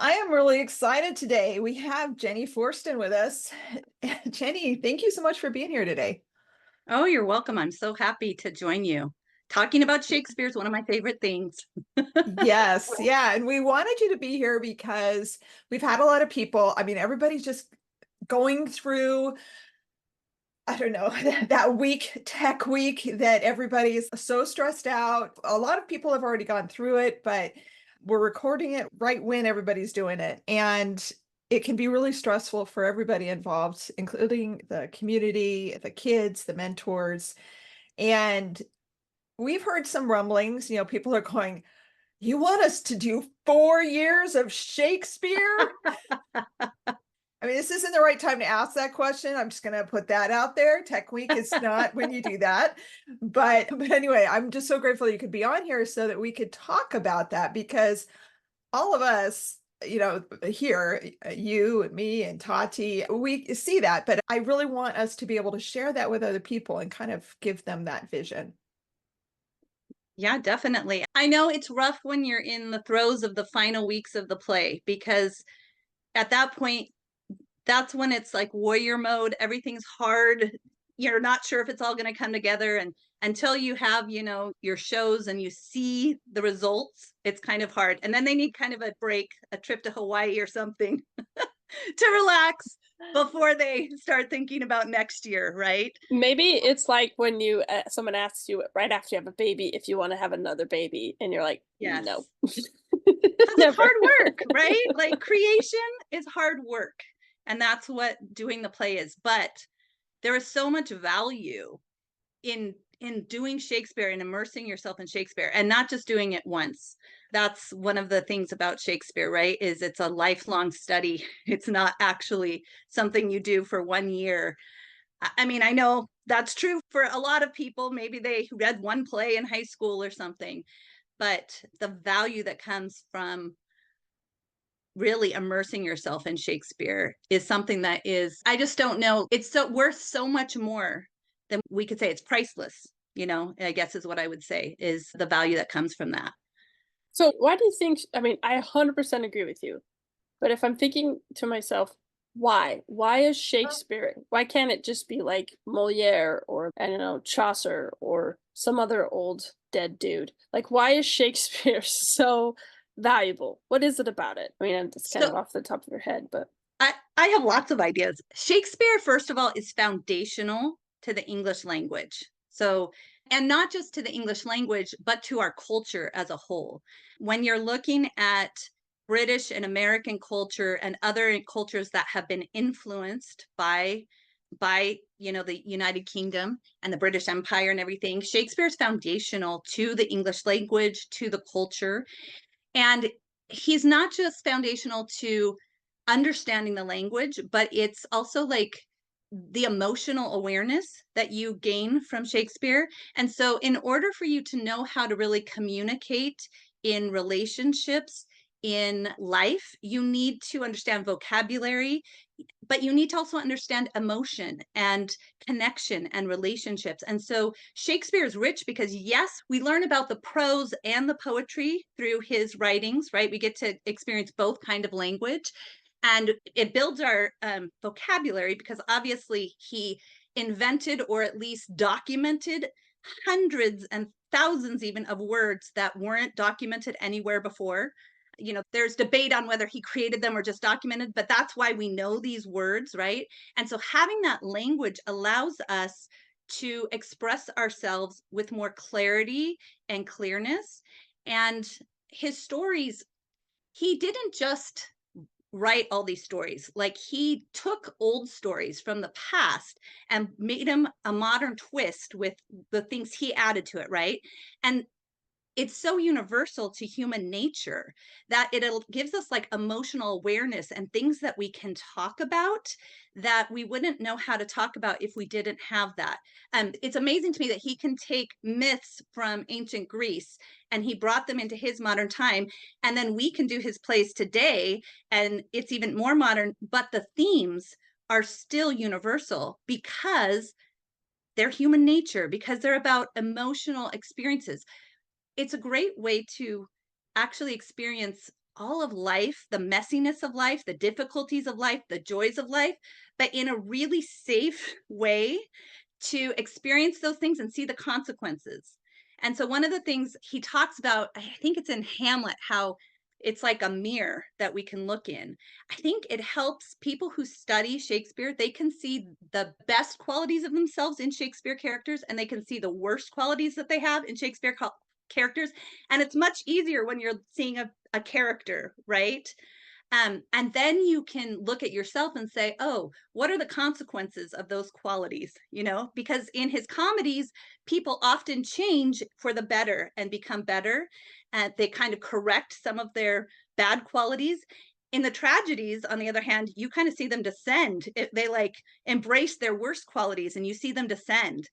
I am really excited today. We have Jenny Forston with us. Jenny, thank you so much for being here today. Oh, you're welcome. I'm so happy to join you. Talking about Shakespeare is one of my favorite things. Yes, yeah. And we wanted you to be here because we've had a lot of people. I mean, everybody's just going through, I don't know, that week, tech week, that everybody is so stressed out. A lot of people have already gone through it, but we're recording it right when everybody's doing it. And it can be really stressful for everybody involved, including the community, the kids, the mentors. And we've heard some rumblings, people are going, "You want us to do 4 years of Shakespeare?" I mean, this isn't the right time to ask that question. I'm just going to put that out there. Tech Week is not when you do that. But anyway, I'm just so grateful you could be on here so that we could talk about that, because all of us, here, you and me and Tati, we see that, but I really want us to be able to share that with other people and kind of give them that vision. Yeah, definitely. I know it's rough when you're in the throes of the final weeks of the play because at that point, that's when it's like warrior mode. Everything's hard. You're not sure if it's all going to come together. And until you have, your shows and you see the results, it's kind of hard. And then they need kind of a break, a trip to Hawaii or something to relax before they start thinking about next year, right? Maybe it's like when someone asks you right after you have a baby if you wanna have another baby, and you're like, "No." Yes. Because it's Never. hard work, right? Like creation is hard work. And that's what doing the play is. But there is so much value in doing Shakespeare and immersing yourself in Shakespeare and not just doing it once. That's one of the things about Shakespeare, right? Is it's a lifelong study. It's not actually something you do for 1 year. I mean, I know that's true for a lot of people. Maybe they read one play in high school or something, but the value that comes from really immersing yourself in Shakespeare is something that is, I just don't know. It's so worth so much more than we could say. It's priceless, I guess is what I would say is the value that comes from that. So, why do you think I mean, I 100% agree with you, but if I'm thinking to myself, why? Why is Shakespeare why can't it just be like Moliere or, I don't know, Chaucer or some other old dead dude? Like, why is Shakespeare so valuable? What is it about it? I mean, it's kind of So off the top of your head, but I have lots of ideas. Shakespeare, first of all, is foundational to the English language. So, and not just to the English language, but to our culture as a whole. When you're looking at British and American culture and other cultures that have been influenced by the United Kingdom and the British Empire and everything, Shakespeare is foundational to the English language, to the culture. And he's not just foundational to understanding the language, but it's also like the emotional awareness that you gain from Shakespeare. And so, in order for you to know how to really communicate in relationships, in life, you need to understand vocabulary, but you need to also understand emotion and connection and relationships. And so Shakespeare is rich because, yes, we learn about the prose and the poetry through his writings, right? We get to experience both kind of language. And it builds our vocabulary because obviously he invented or at least documented hundreds and thousands even of words that weren't documented anywhere before. There's debate on whether he created them or just documented, but that's why we know these words, right? And so having that language allows us to express ourselves with more clarity and clearness. And his stories, he didn't just write all these stories. Like he took old stories from the past and made them a modern twist with the things he added to it, right? And it's so universal to human nature that it gives us like emotional awareness and things that we can talk about that we wouldn't know how to talk about if we didn't have that. It's amazing to me that he can take myths from ancient Greece and he brought them into his modern time, and then we can do his plays today and it's even more modern, but the themes are still universal because they're human nature, because they're about emotional experiences. It's a great way to actually experience all of life, the messiness of life, the difficulties of life, the joys of life, but in a really safe way to experience those things and see the consequences. And so one of the things he talks about, I think it's in Hamlet, how it's like a mirror that we can look in. I think it helps people who study Shakespeare, they can see the best qualities of themselves in Shakespeare characters, and they can see the worst qualities that they have in Shakespeare characters. And it's much easier when you're seeing a character, right? And then you can look at yourself and say, oh, what are the consequences of those qualities? You know, because in his comedies, people often change for the better and become better. And they kind of correct some of their bad qualities. In the tragedies, on the other hand, you kind of see them descend. They like embrace their worst qualities and you see them descend.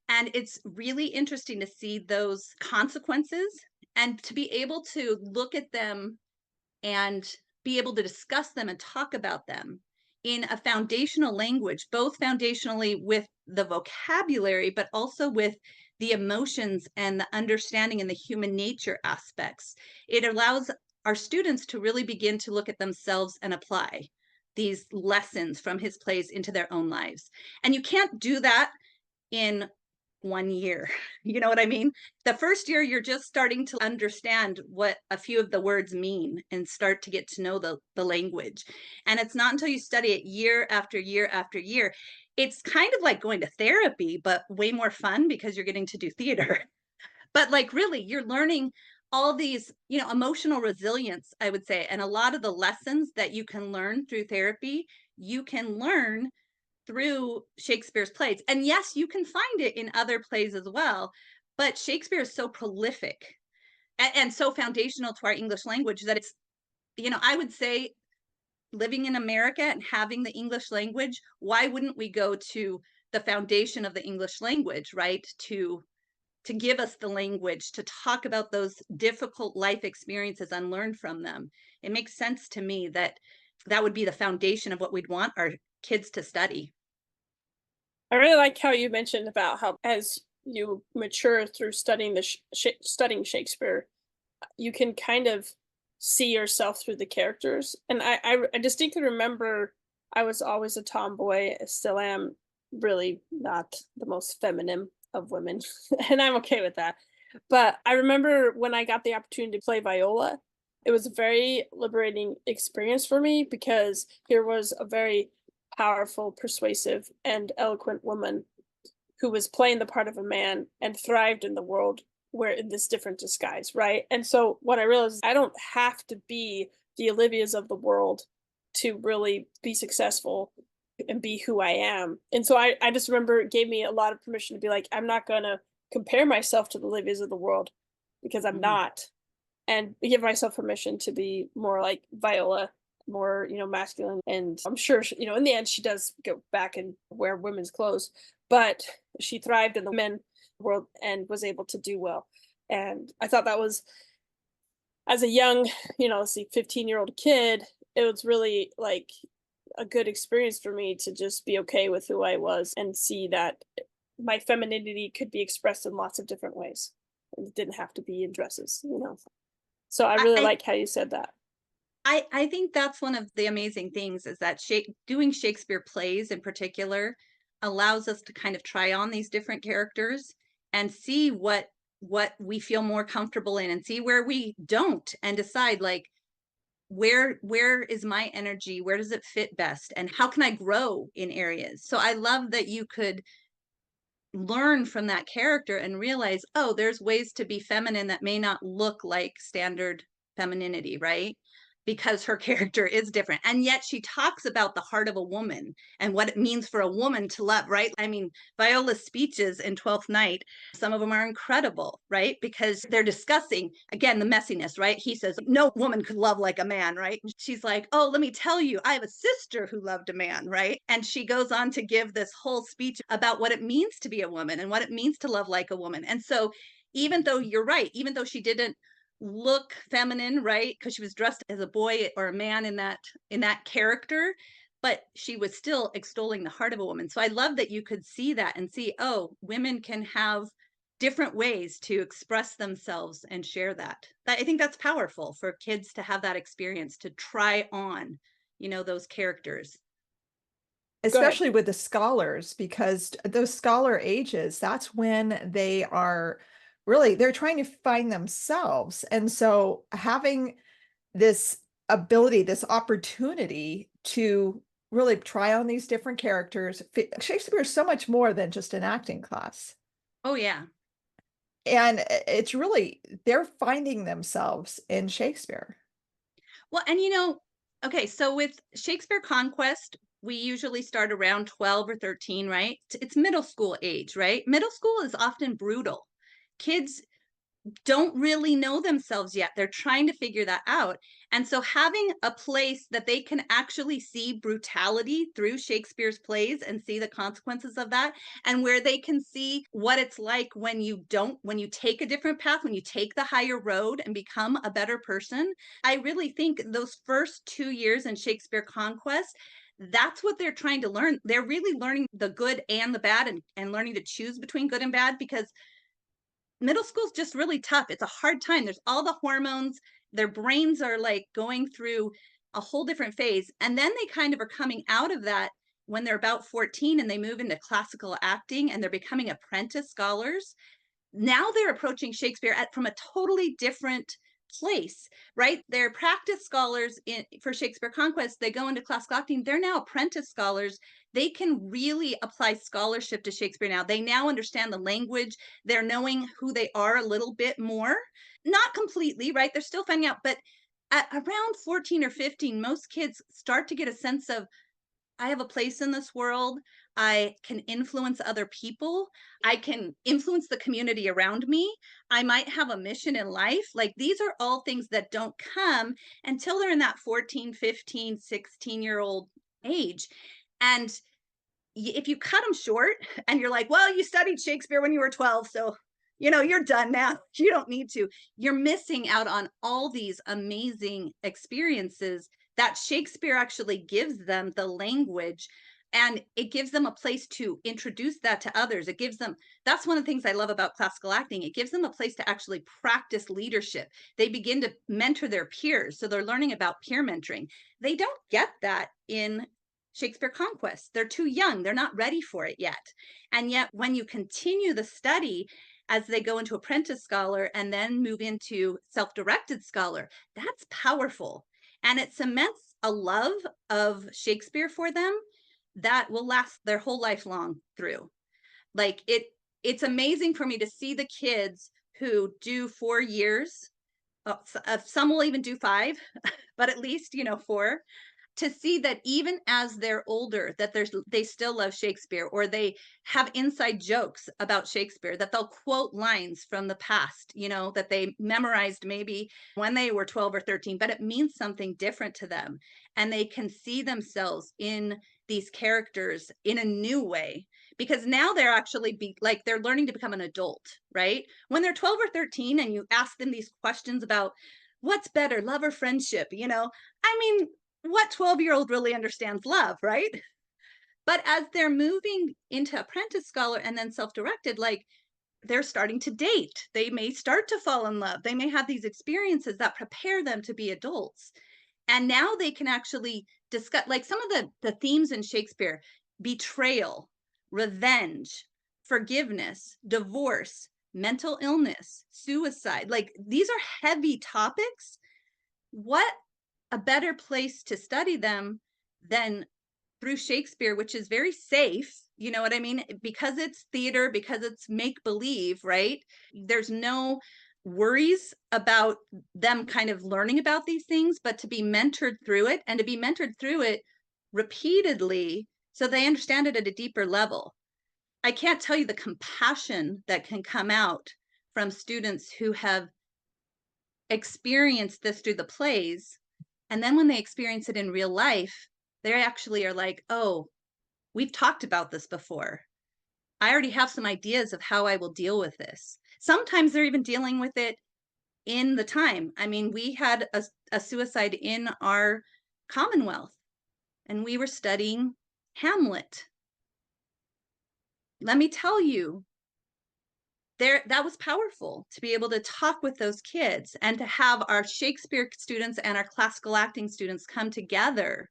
And it's really interesting to see those consequences and to be able to look at them and be able to discuss them and talk about them in a foundational language, both foundationally with the vocabulary, but also with the emotions and the understanding and the human nature aspects. It allows our students to really begin to look at themselves and apply these lessons from his plays into their own lives. And you can't do that in 1 year. You know what I mean? The first year, you're just starting to understand what a few of the words mean and start to get to know the language. And it's not until you study it year after year after year. It's kind of like going to therapy, but way more fun because you're getting to do theater. But like really, you're learning all these, emotional resilience, I would say. And a lot of the lessons that you can learn through therapy, you can learn through Shakespeare's plays. And yes, you can find it in other plays as well, but Shakespeare is so prolific and so foundational to our English language that it's, I would say living in America and having the English language, why wouldn't we go to the foundation of the English language, right? To give us the language to talk about those difficult life experiences and learn from them. It makes sense to me that that would be the foundation of what we'd want our kids to study. I really like how you mentioned about how as you mature through studying studying Shakespeare, you can kind of see yourself through the characters. And I distinctly remember I was always a tomboy, I still am really not the most feminine of women, and I'm okay with that. But I remember when I got the opportunity to play viola, it was a very liberating experience for me because here was a very powerful, persuasive, and eloquent woman who was playing the part of a man and thrived in the world where in this different disguise, right? And so what I realized is I don't have to be the Olivias of the world to really be successful and be who I am. And so I just remember it gave me a lot of permission to be like, I'm not gonna compare myself to the Olivias of the world because I'm Mhm. not. And give myself permission to be more like Viola, more, masculine. And I'm sure, in the end, she does go back and wear women's clothes, but she thrived in the men world and was able to do well. And I thought that was, as a young, let's see, 15-year-old kid, it was really like a good experience for me to just be okay with who I was and see that my femininity could be expressed in lots of different ways. And it didn't have to be in dresses. So I I, really I like how you said that. I think that's one of the amazing things is that doing Shakespeare plays in particular allows us to kind of try on these different characters and see what we feel more comfortable in and see where we don't and decide like where is my energy, where does it fit best, and how can I grow in areas. So I love that you could learn from that character and realize, oh, there's ways to be feminine that may not look like standard femininity, right? Because her character is different. And yet she talks about the heart of a woman and what it means for a woman to love, right? I mean, Viola's speeches in Twelfth Night, some of them are incredible, right? Because they're discussing, again, the messiness, right? He says, no woman could love like a man, right? She's like, oh, let me tell you, I have a sister who loved a man, right? And she goes on to give this whole speech about what it means to be a woman and what it means to love like a woman. And so, even though you're right, even though she didn't look feminine, right, because she was dressed as a boy or a man in that character, but she was still extolling the heart of a woman. So I love that you could see that and see, oh, women can have different ways to express themselves and share that. I think that's powerful for kids to have that experience, to try on, those characters. Go ahead. Especially with the scholars, because those scholar ages, that's when they are really, they're trying to find themselves. And so having this ability, this opportunity to really try on these different characters. Shakespeare is so much more than just an acting class. Oh, yeah. And it's really, they're finding themselves in Shakespeare. Well, and okay, so with Shakespeare Conquest, we usually start around 12 or 13, right? It's middle school age, right? Middle school is often brutal. Kids don't really know themselves yet. They're trying to figure that out. And so having a place that they can actually see brutality through Shakespeare's plays and see the consequences of that, and where they can see what it's like when you take a different path, when you take the higher road and become a better person. I really think those first 2 years in Shakespeare Conquest, that's what they're trying to learn. They're really learning the good and the bad, and learning to choose between good and bad, because middle school is just really tough. It's a hard time. There's all the hormones. Their brains are like going through a whole different phase. And then they kind of are coming out of that when they're about 14 and they move into classical acting and they're becoming apprentice scholars. Now they're approaching Shakespeare from a totally different place, right? They're practice scholars for Shakespeare Conquest. They go into classical acting. They're now apprentice scholars. They can really apply scholarship to Shakespeare now. They now understand the language. They're knowing who they are a little bit more. Not completely, right? They're still finding out, but at around 14 or 15, most kids start to get a sense of, I have a place in this world. I can influence other people. I can influence the community around me. I might have a mission in life. Like, these are all things that don't come until they're in that 14, 15, 16-year-old age. And if you cut them short and you're like, well, you studied Shakespeare when you were 12, so you're done now. You don't need to. You're missing out on all these amazing experiences that Shakespeare actually gives them, the language, and it gives them a place to introduce that to others. It gives them, that's one of the things I love about classical acting. It gives them a place to actually practice leadership. They begin to mentor their peers. So they're learning about peer mentoring. They don't get that in Shakespeare Conquest. They're too young. They're not ready for it yet. And yet when you continue the study as they go into apprentice scholar and then move into self-directed scholar, that's powerful. And it cements a love of Shakespeare for them that will last their whole life long through. Like, it's amazing for me to see the kids who do 4 years. Some will even do 5, but at least 4, to see that even as they're older, that they still love Shakespeare, or they have inside jokes about Shakespeare, that they'll quote lines from the past, that they memorized maybe when they were 12 or 13, but it means something different to them. And they can see themselves in these characters in a new way, because now they're actually they're learning to become an adult, right? When they're 12 or 13 and you ask them these questions about what's better, love or friendship, I mean, what 12-year-old really understands love, right? But as they're moving into apprentice scholar and then self-directed, like, they're starting to date. They may start to fall in love. They may have these experiences that prepare them to be adults. And now they can actually discuss, like, some of the themes in Shakespeare: betrayal, revenge, forgiveness, divorce, mental illness, suicide. Like, these are heavy topics. What a better place to study them than through Shakespeare, which is very safe. You know what I mean? Because it's theater, because it's make believe, right? There's no worries about them kind of learning about these things, but to be mentored through it, and to be mentored through it repeatedly so they understand it at a deeper level. I can't tell you the compassion that can come out from students who have experienced this through the plays. And then when they experience it in real life, they actually are like, oh, we've talked about this before. I already have some ideas of how I will deal with this. Sometimes they're even dealing with it in the time. I mean, we had a suicide in our Commonwealth, and we were studying Hamlet. Let me tell you, that was powerful to be able to talk with those kids and to have our Shakespeare students and our classical acting students come together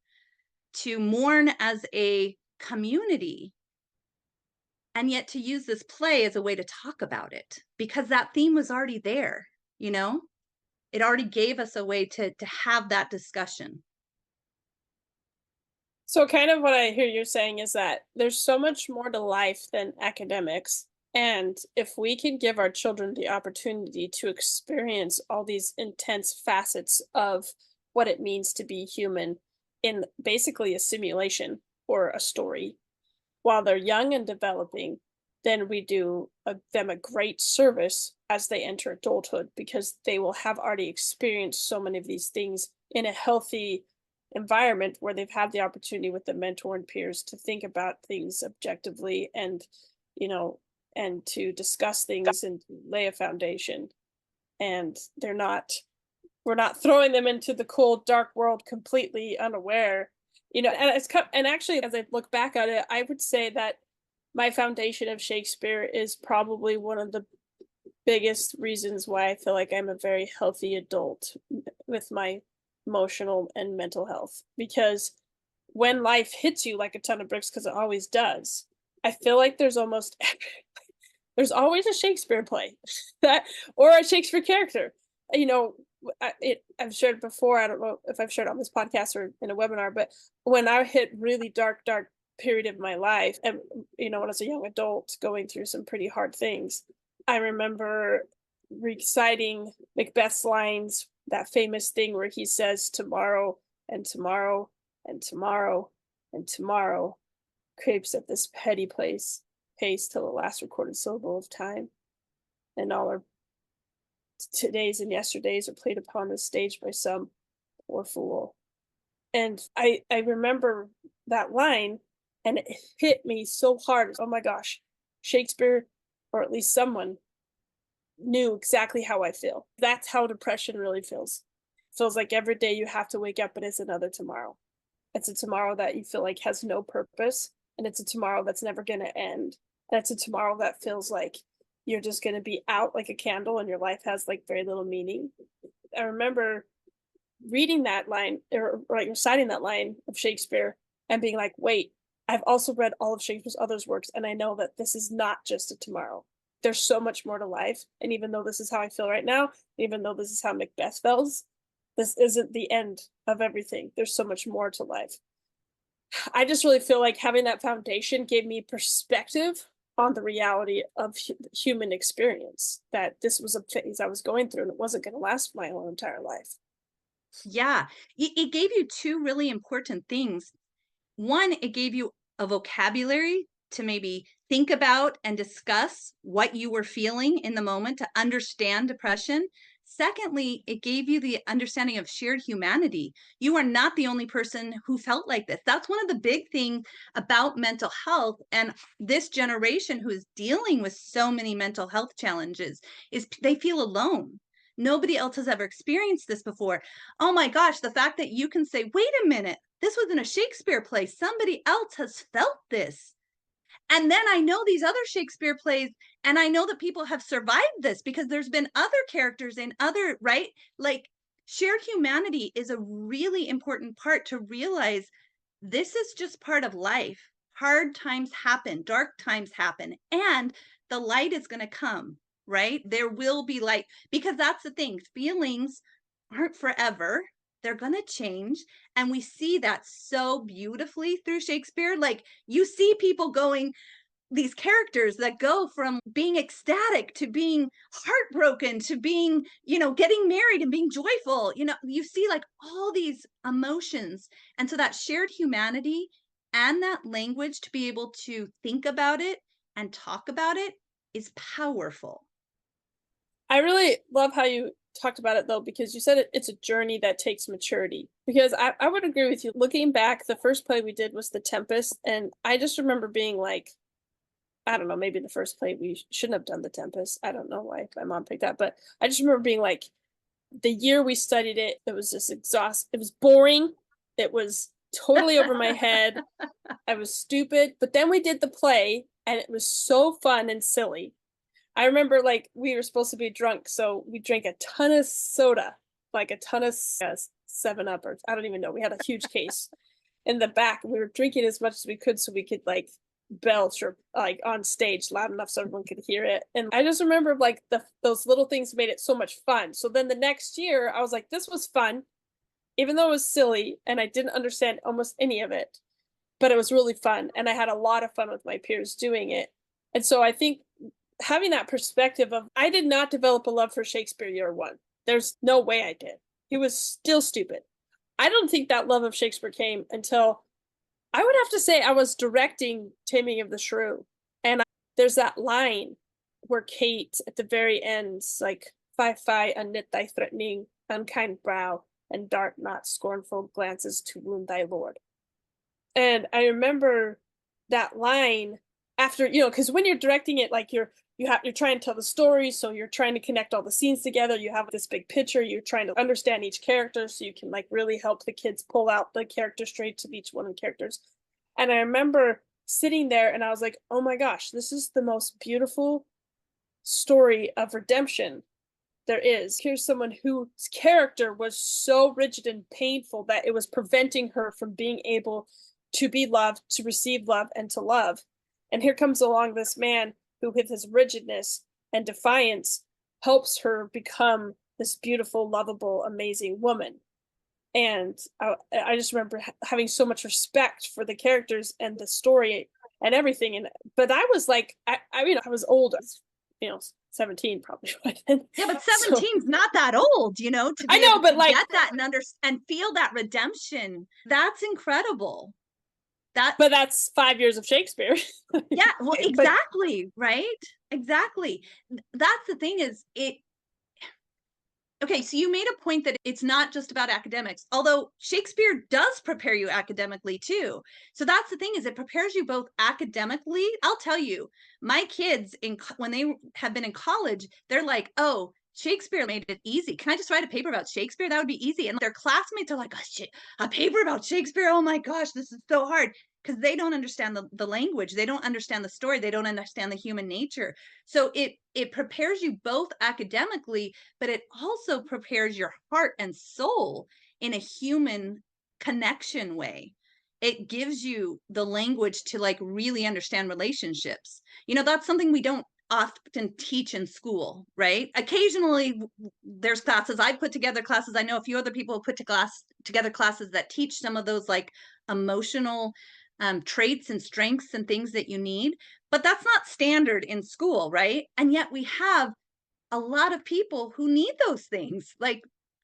to mourn as a community, and yet to use this play as a way to talk about it, because that theme was already there, you know? It already gave us a way to have that discussion. So kind of what I hear you saying is that there's so much more to life than academics. And if we can give our children the opportunity to experience all these intense facets of what it means to be human in basically a simulation or a story while they're young and developing, then we do them a great service as they enter adulthood, because they will have already experienced so many of these things in a healthy environment where they've had the opportunity with the mentor and peers to think about things objectively, and you know, and to discuss things and to lay a foundation. And we're not throwing them into the cold dark world completely unaware, and and actually, as I look back at it, I would say that my foundation of Shakespeare is probably one of the biggest reasons why I feel like I'm a very healthy adult with my emotional and mental health. Because when life hits you like a ton of bricks, because it always does, I feel like there's always a Shakespeare play that, or a Shakespeare character. You know, I've shared it before. I don't know if I've shared it on this podcast or in a webinar, but when I hit really dark period of my life, and when I was a young adult going through some pretty hard things, I remember reciting Macbeth's lines, that famous thing where he says, tomorrow and tomorrow and tomorrow and tomorrow creeps at this petty pace till the last recorded syllable of time, and all our todays and yesterdays are played upon the stage by some poor fool. And I remember that line, and it hit me so hard. Oh my gosh, Shakespeare, or at least someone, knew exactly how I feel. That's how depression really feels. It feels like every day you have to wake up, but it's another tomorrow. It's a tomorrow that you feel like has no purpose, and it's a tomorrow that's never going to end. And it's a tomorrow that feels like you're just going to be out like a candle and your life has like very little meaning. I remember reading that line, or like reciting that line of Shakespeare and being like, wait, I've also read all of Shakespeare's other works, and I know that this is not just a tomorrow. There's so much more to life. And even though this is how I feel right now, even though this is how Macbeth feels, this isn't the end of everything. There's so much more to life. I just really feel like having that foundation gave me perspective on the reality of human experience, that this was a phase I was going through and it wasn't going to last my whole entire life. Yeah, it gave you two really important things. One, it gave you a vocabulary to maybe think about and discuss what you were feeling in the moment, to understand depression. Secondly, it gave you the understanding of shared humanity. You are not the only person who felt like this. That's one of the big things about mental health, and this generation who is dealing with so many mental health challenges, is they feel alone. Nobody else has ever experienced this before. Oh my gosh, the fact that you can say, wait a minute, this was in a Shakespeare play. Somebody else has felt this. And then I know these other Shakespeare plays, and I know that people have survived this because there's been other characters in other, right? Like, shared humanity is a really important part to realize this is just part of life. Hard times happen, dark times happen, and the light is going to come, right? There will be light, because that's the thing. Feelings aren't forever. They're going to change. And we see that so beautifully through Shakespeare. Like, you see people going, these characters that go from being ecstatic to being heartbroken to being, getting married and being joyful. You see like all these emotions. And so that shared humanity and that language to be able to think about it and talk about it is powerful. I really love how you talked about it though, because you said it's a journey that takes maturity. Because I would agree with you. Looking back, the first play we did was The Tempest. And I just remember being like, I don't know, maybe the first play we shouldn't have done The Tempest. I don't know why my mom picked that, but I just remember being like, the year we studied it, it was just exhausting. It was boring. It was totally over my head. I was stupid. But then we did the play and it was so fun and silly. I remember like we were supposed to be drunk, so we drank a ton of soda, like a ton of 7 Up, or I don't even know. We had a huge case in the back. We were drinking as much as we could so we could like belch or like on stage loud enough so everyone could hear it. And I just remember like those little things made it so much fun. So then the next year I was like, this was fun, even though it was silly and I didn't understand almost any of it, but it was really fun. And I had a lot of fun with my peers doing it. And so I think having that perspective of, I did not develop a love for Shakespeare year one. There's no way I did. He was still stupid. I don't think that love of Shakespeare came until, I would have to say, I was directing Taming of the Shrew. And there's that line where Kate at the very end is like, Fie, unknit thy threatening, unkind brow, and dart not scornful glances to wound thy lord. And I remember that line after, because when you're directing it, like you're trying to tell the story, so you're trying to connect all the scenes together. You have this big picture. You're trying to understand each character so you can like really help the kids pull out the character traits of each one of the characters. And I remember sitting there and I was like, oh my gosh, this is the most beautiful story of redemption there is. Here's someone whose character was so rigid and painful that it was preventing her from being able to be loved, to receive love, and to love. And here comes along this man who, with his rigidness and defiance, helps her become this beautiful, lovable, amazing woman. And I just remember having so much respect for the characters and the story and everything. And but I was like, I was old, 17 probably. Yeah, but 17's not that old, to be I know, able but to like get that and feel that redemption. That's incredible. But that's 5 years of Shakespeare. Yeah, well, exactly, right? Exactly. That's the thing is okay, so you made a point that it's not just about academics, although Shakespeare does prepare you academically too. So that's the thing is it prepares you both academically. I'll tell you, my kids when they have been in college, they're like, oh, Shakespeare made it easy. Can I just write a paper about Shakespeare? That would be easy. And their classmates are like, oh, shit, a paper about Shakespeare? Oh my gosh, this is so hard. Because they don't understand the language. They don't understand the story. They don't understand the human nature. So it prepares you both academically, but it also prepares your heart and soul in a human connection way. It gives you the language to like really understand relationships. That's something we don't often teach in school, right? Occasionally there's classes. I put together classes. I know a few other people have put together classes that teach some of those like emotional traits and strengths and things that you need, but that's not standard in school, right? And yet we have a lot of people who need those things, like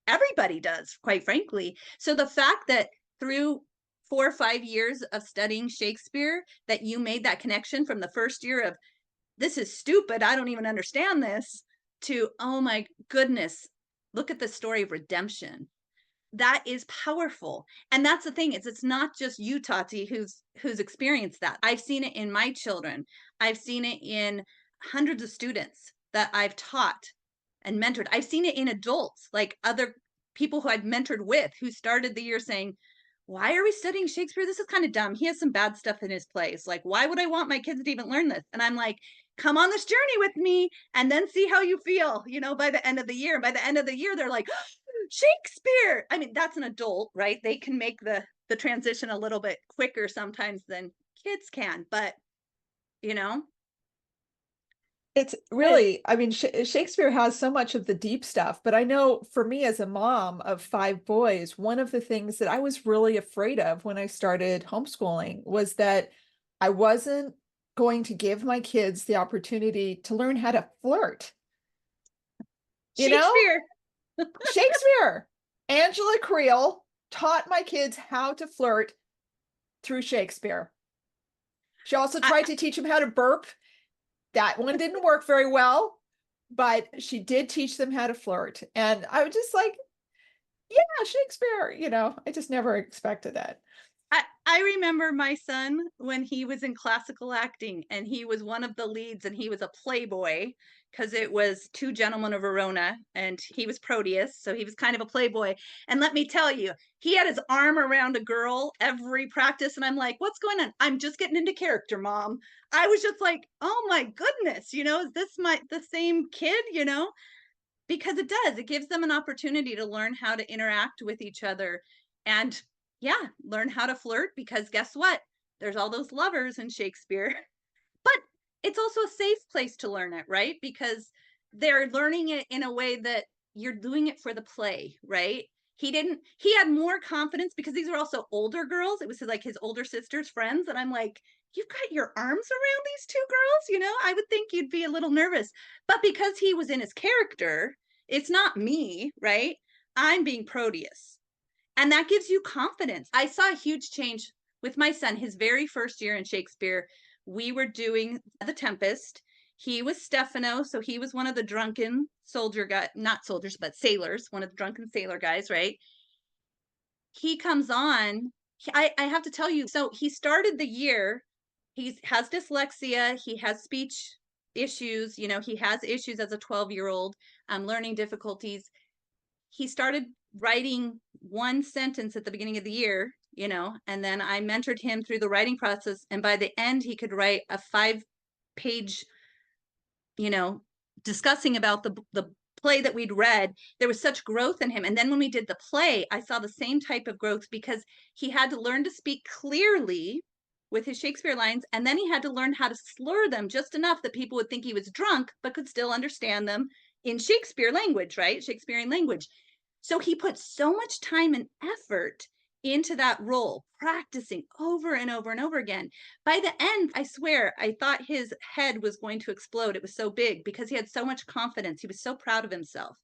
everybody does, quite frankly. So the fact that through 4 or 5 years of studying Shakespeare, that you made that connection from the first year of, this is stupid, I don't even understand this, to, oh my goodness, look at the story of redemption. That is powerful. And that's the thing, is it's not just you, Tati, who's experienced that. I've seen it in my children. I've seen it in hundreds of students that I've taught and mentored. I've seen it in adults, like other people who I've mentored with, who started the year saying, why are we studying Shakespeare? This is kind of dumb. He has some bad stuff in his plays. Like, why would I want my kids to even learn this? And I'm like, come on this journey with me and then see how you feel, by the end of the year. And by the end of the year, they're like, Shakespeare. I mean, that's an adult, right? They can make the transition a little bit quicker sometimes than kids can, but It's really, I mean, Shakespeare has so much of the deep stuff, but I know for me as a mom of 5 boys, one of the things that I was really afraid of when I started homeschooling was that I wasn't going to give my kids the opportunity to learn how to flirt. Shakespeare. Shakespeare. Angela Creel taught my kids how to flirt through Shakespeare. She also tried to teach them how to burp. That one didn't work very well, but she did teach them how to flirt. And I was just like, yeah, Shakespeare, I just never expected that. I remember my son when he was in classical acting and he was one of the leads and he was a playboy because it was Two Gentlemen of Verona, and he was Proteus, so he was kind of a playboy. And let me tell you, he had his arm around a girl every practice, and I'm like, what's going on? I'm just getting into character, Mom. I was just like, oh my goodness, is this the same kid, Because it does. It gives them an opportunity to learn how to interact with each other and, yeah, learn how to flirt, because guess what? There's all those lovers in Shakespeare. But it's also a safe place to learn it, right? Because they're learning it in a way that you're doing it for the play, right? He had more confidence because these are also older girls. It was like his older sister's friends. And I'm like, you've got your arms around these two girls, I would think you'd be a little nervous. But because he was in his character, it's not me, right? I'm being Proteus. And that gives you confidence. I saw a huge change with my son. His very first year in Shakespeare, we were doing The Tempest. He was Stephano, so he was one of the drunken soldier guys, not soldiers, but sailors, one of the drunken sailor guys, right? He comes on. I have to tell you, so he started the year, he has dyslexia, he has speech issues, he has issues as a 12-year-old, learning difficulties. He started writing one sentence at the beginning of the year, and then I mentored him through the writing process. And by the end, he could write a 5-page, discussing about the play that we'd read. There was such growth in him. And then when we did the play, I saw the same type of growth, because he had to learn to speak clearly with his Shakespeare lines. And then he had to learn how to slur them just enough that people would think he was drunk, but could still understand them in Shakespeare language, right? Shakespearean language. So he put so much time and effort into that role, practicing over and over and over again. By the end, I swear, I thought his head was going to explode. It was so big because he had so much confidence. He was so proud of himself.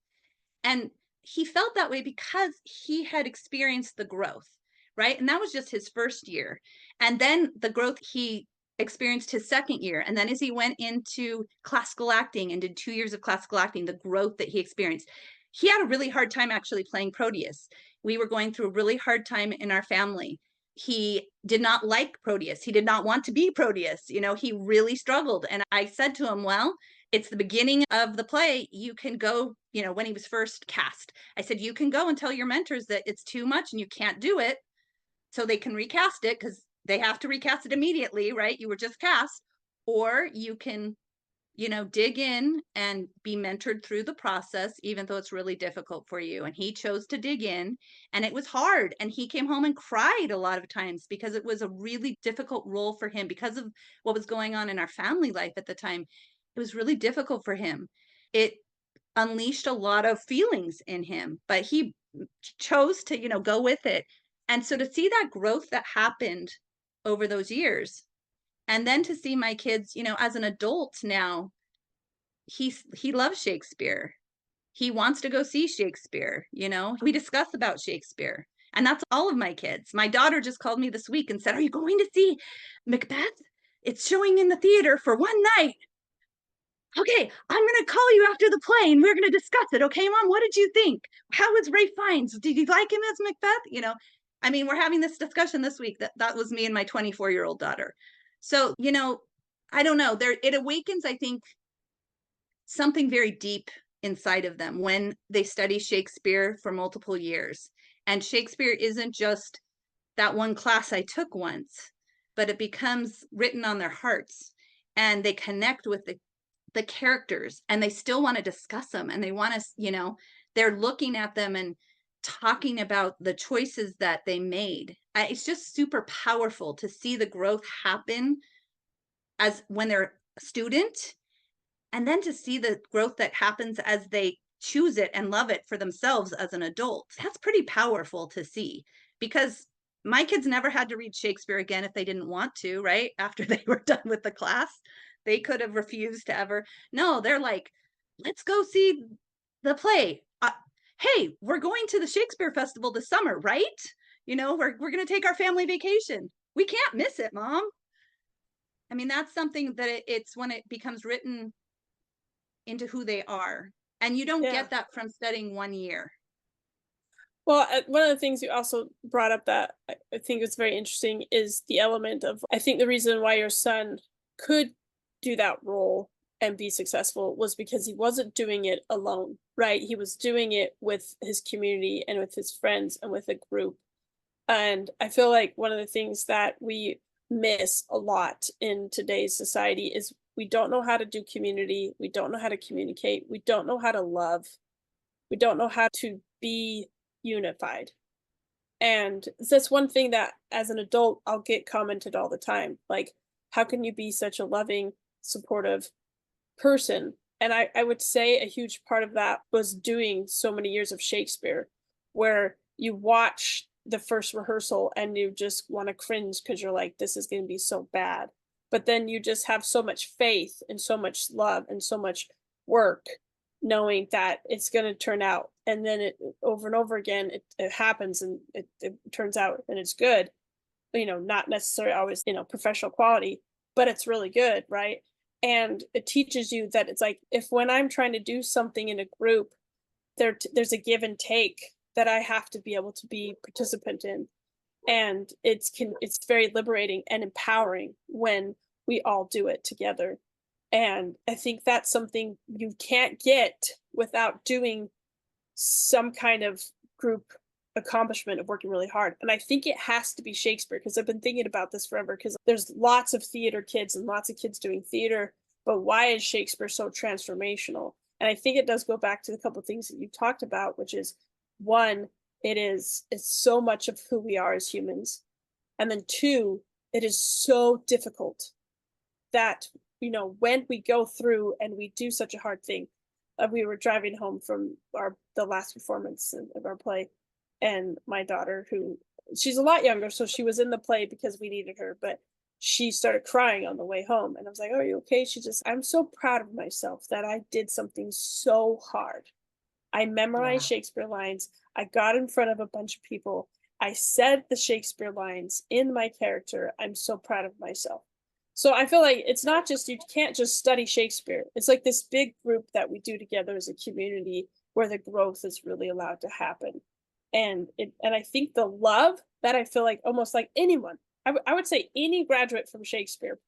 And he felt that way because he had experienced the growth, right? And that was just his first year. And then the growth he experienced his second year. And then as he went into classical acting and did 2 years of classical acting, the growth that he experienced. He had a really hard time actually playing Proteus. We were going through a really hard time in our family. He did not like Proteus. He did not want to be Proteus. He really struggled. And I said to him, well, it's the beginning of the play. You can go, when he was first cast, I said, you can go and tell your mentors that it's too much and you can't do it, so they can recast it, because they have to recast it immediately, right? You were just cast. Or you can, dig in and be mentored through the process, even though it's really difficult for you. And he chose to dig in, and it was hard. And he came home and cried a lot of times because it was a really difficult role for him because of what was going on in our family life at the time. It was really difficult for him. It unleashed a lot of feelings in him, but he chose to, go with it. And so to see that growth that happened over those years, and then to see my kids, as an adult now, he loves Shakespeare. He wants to go see Shakespeare. We discuss about Shakespeare. And that's all of my kids. My daughter just called me this week and said, are you going to see Macbeth? It's showing in the theater for one night. Okay, I'm going to call you after the play and we're going to discuss it. Okay, Mom, what did you think? How was Ralph Fiennes? Did you like him as Macbeth? We're having this discussion this week. That was me and my 24-year-old daughter. So, I don't know. It awakens, I think, something very deep inside of them when they study Shakespeare for multiple years. And Shakespeare isn't just that one class I took once, but it becomes written on their hearts, and they connect with the characters, and they still want to discuss them, and they want to, they're looking at them and talking about the choices that they made. It's just super powerful to see the growth happen as when they're a student, and then to see the growth that happens as they choose it and love it for themselves as an adult. That's pretty powerful to see, because my kids never had to read Shakespeare again if they didn't want to, right? After they were done with the class, they could have refused to ever. No, they're like, let's go see the play. Hey, we're going to the Shakespeare Festival this summer, right? We're going to take our family vacation. We can't miss it, Mom. That's something that it's when it becomes written into who they are. And you don't get that from studying 1 year. Well, one of the things you also brought up that I think is very interesting is the element of, I think the reason why your son could do that role and be successful was because he wasn't doing it alone, right? He was doing it with his community and with his friends and with a group. And I feel like one of the things that we miss a lot in today's society is we don't know how to do community, we don't know how to communicate, we don't know how to love, we don't know how to be unified. And that's one thing that as an adult I'll get commented all the time. Like, how can you be such a loving, supportive person? And I would say a huge part of that was doing so many years of Shakespeare, where you watch the first rehearsal and you just want to cringe because you're like, this is going to be so bad. But then you just have so much faith and so much love and so much work knowing that it's going to turn out. And then it over and over again, it happens and it turns out and it's good, not necessarily always, professional quality, but it's really good, right? And it teaches you that it's like, if when I'm trying to do something in a group, there's a give and take that I have to be able to be participant in. And it's very liberating and empowering when we all do it together. And I think that's something you can't get without doing some kind of group accomplishment of working really hard. And I think it has to be Shakespeare, because I've been thinking about this forever, because there's lots of theater kids and lots of kids doing theater, but why is Shakespeare so transformational? And I think it does go back to the couple of things that you talked about, which is one, it's so much of who we are as humans. And then two, it is so difficult that, when we go through and we do such a hard thing. We were driving home from the last performance of our play, and my daughter, who she's a lot younger, so she was in the play because we needed her, but she started crying on the way home. And I was like, oh, are you okay? I'm so proud of myself that I did something so hard. I memorized Shakespeare lines. I got in front of a bunch of people. I said the Shakespeare lines in my character. I'm so proud of myself. So I feel like it's not just, you can't just study Shakespeare. It's like this big group that we do together as a community where the growth is really allowed to happen. And I think the love that I feel like almost like anyone, I would say any graduate from Shakespeare,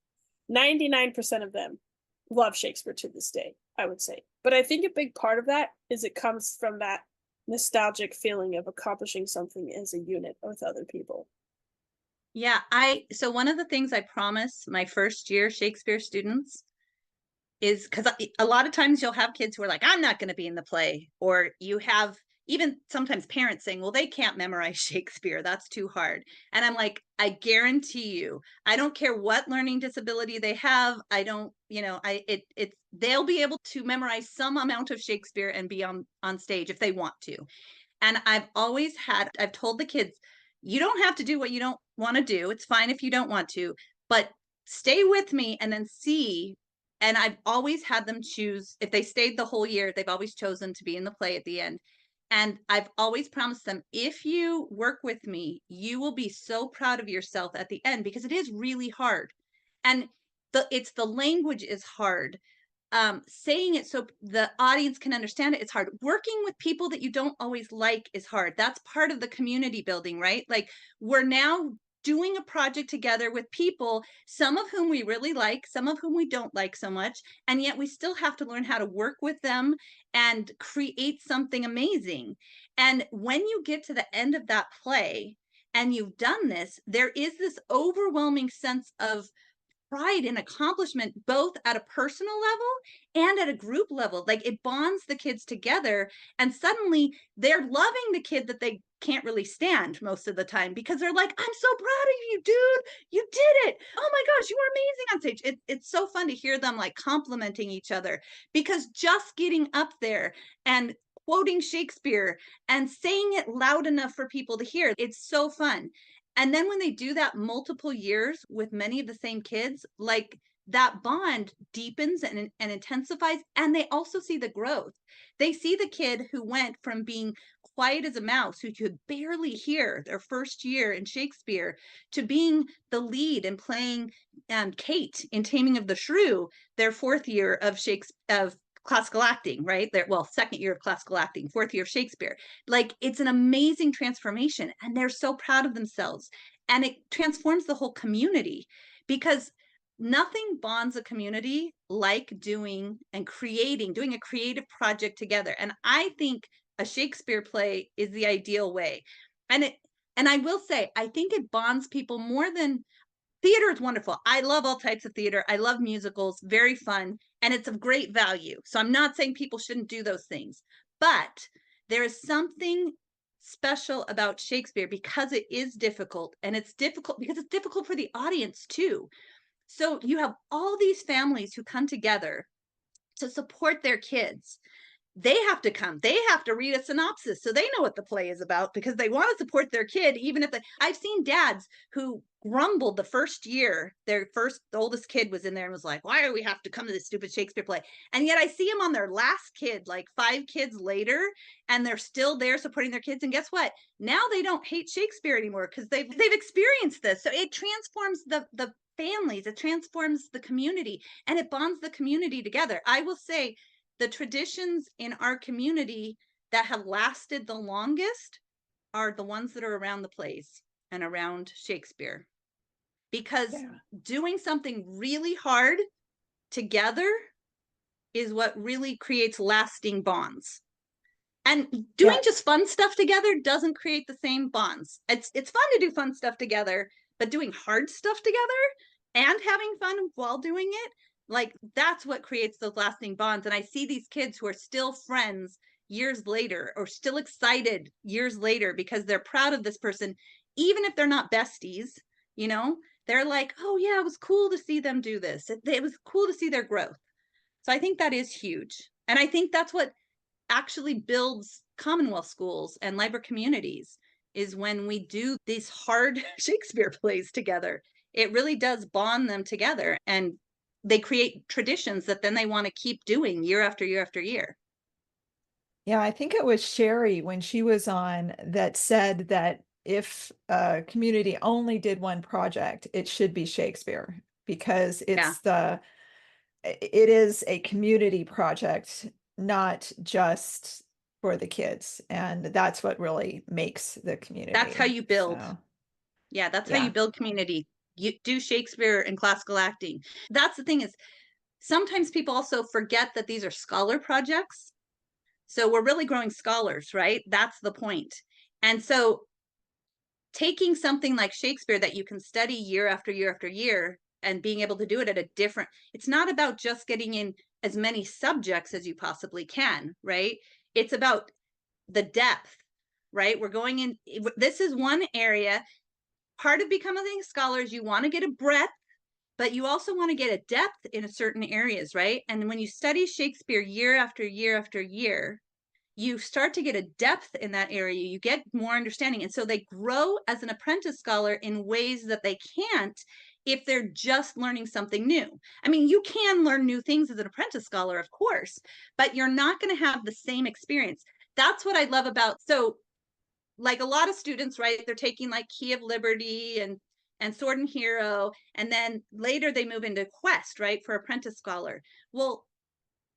99% of them love Shakespeare to this day, I would say. But I think a big part of that is it comes from that nostalgic feeling of accomplishing something as a unit with other people. Yeah, so one of the things I promise my first year Shakespeare students is, because a lot of times you'll have kids who are like, I'm not going to be in the play, or you have even sometimes parents saying, well, they can't memorize Shakespeare, that's too hard. And I'm like, I guarantee you, I don't care what learning disability they have, I don't, they'll be able to memorize some amount of Shakespeare and be on stage if they want to. And I've told the kids, you don't have to do what you don't want to do. It's fine if you don't want to, but stay with me and then see. And I've always had them choose, if they stayed the whole year, they've always chosen to be in the play at the end. And I've always promised them, if you work with me, you will be so proud of yourself at the end, because it is really hard. And the language is hard. Saying it so the audience can understand it is hard. Working with people that you don't always like is hard. That's part of the community building, right? Like, we're now doing a project together with people, some of whom we really like, some of whom we don't like so much, and yet we still have to learn how to work with them and create something amazing. And when you get to the end of that play and you've done this, there is this overwhelming sense of pride and accomplishment, both at a personal level and at a group level. Like, it bonds the kids together, and suddenly they're loving the kid that they can't really stand most of the time, because they're like, I'm so proud of you, dude, you did it, oh my gosh, you were amazing on stage. It's so fun to hear them like complimenting each other, because just getting up there and quoting Shakespeare and saying it loud enough for people to hear, it's so fun. And then when they do that multiple years with many of the same kids, like, that bond deepens and intensifies, and they also see the growth. They see the kid who went from being quiet as a mouse, who could barely hear their first year in Shakespeare, to being the lead and playing Kate in Taming of the Shrew, their fourth year of classical acting, right? Second year of classical acting, fourth year of Shakespeare. Like, it's an amazing transformation, and they're so proud of themselves. And it transforms the whole community, because nothing bonds a community like doing a creative project together. And I think a Shakespeare play is the ideal way. And I will say, I think it bonds people more than theater is wonderful. I love all types of theater. I love musicals, very fun, and it's of great value. So I'm not saying people shouldn't do those things, but there is something special about Shakespeare because it is difficult, and it's difficult because it's difficult for the audience too. So you have all these families who come together to support their kids. They have to come, they have to read a synopsis so they know what the play is about because they want to support their kid. Even if I've seen dads who grumbled the first year, the oldest kid was in there and was like, why do we have to come to this stupid Shakespeare play? And yet I see them on their last kid, like 5 kids later, and they're still there supporting their kids. And guess what? Now they don't hate Shakespeare anymore because they've experienced this. So it transforms the families, it transforms the community, and it bonds the community together. I will say, the traditions in our community that have lasted the longest are the ones that are around the plays and around Shakespeare. Because doing something really hard together is what really creates lasting bonds. And doing just fun stuff together doesn't create the same bonds. It's fun to do fun stuff together, but doing hard stuff together and having fun while doing it, like, that's what creates those lasting bonds. And I see these kids who are still friends years later, or still excited years later because they're proud of this person, even if they're not besties, you know, they're like, oh yeah, it was cool to see them do this. It was cool to see their growth. So I think that is huge. And I think that's what actually builds Commonwealth schools and library communities, is when we do these hard Shakespeare plays together. It really does bond them together, and they create traditions that then they want to keep doing year after year after year. Yeah, I think it was Sherry when she was on that said that if a community only did one project, it should be Shakespeare, because it is a community project, not just for the kids. And that's what really makes the community. That's how you build. So, yeah, that's how you build community. You do Shakespeare and classical acting. That's the thing, is sometimes people also forget that these are scholar projects. So we're really growing scholars, right? That's the point. And so taking something like Shakespeare that you can study year after year after year and being able to do it at a different, it's not about just getting in as many subjects as you possibly can, right? It's about the depth, right? We're going in, this is one area. Part of becoming scholars, you want to get a breadth, but you also want to get a depth in certain areas, right? And when you study Shakespeare year after year after year, you start to get a depth in that area, you get more understanding. And so they grow as an apprentice scholar in ways that they can't if they're just learning something new. I mean, you can learn new things as an apprentice scholar, of course, but you're not going to have the same experience. That's what I love about, so like a lot of students, right, they're taking like Key of Liberty and Sword and Hero, and then later they move into Quest, right, for apprentice scholar. Well,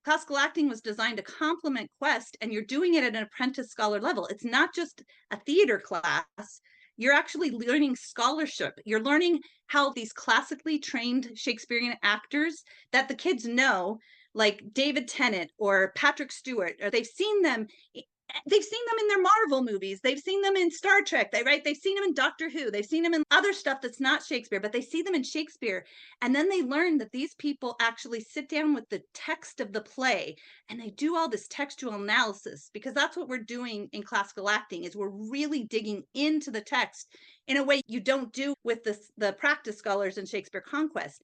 classical acting was designed to complement Quest, and you're doing it at an apprentice scholar level. It's not just a theater class. You're actually learning scholarship. You're learning how these classically trained Shakespearean actors that the kids know, like David Tennant or Patrick Stewart, or they've seen them in their Marvel movies. They've seen them in Star Trek. They've seen them in Doctor Who. They've seen them in other stuff that's not Shakespeare, but they see them in Shakespeare. And then they learn that these people actually sit down with the text of the play and they do all this textual analysis, because that's what we're doing in classical acting, is we're really digging into the text in a way you don't do with the practice scholars in Shakespeare Conquest.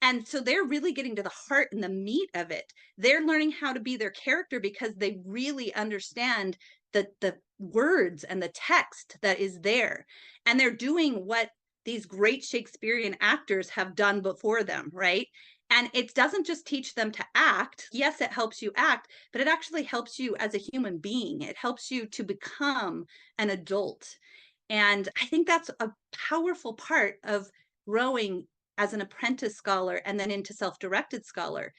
And so they're really getting to the heart and the meat of it. They're learning how to be their character because they really understand the words and the text that is there. And they're doing what these great Shakespearean actors have done before them, right? And it doesn't just teach them to act. Yes, it helps you act, but it actually helps you as a human being. It helps you to become an adult. And I think that's a powerful part of growing as an apprentice scholar and then into self-directed scholar.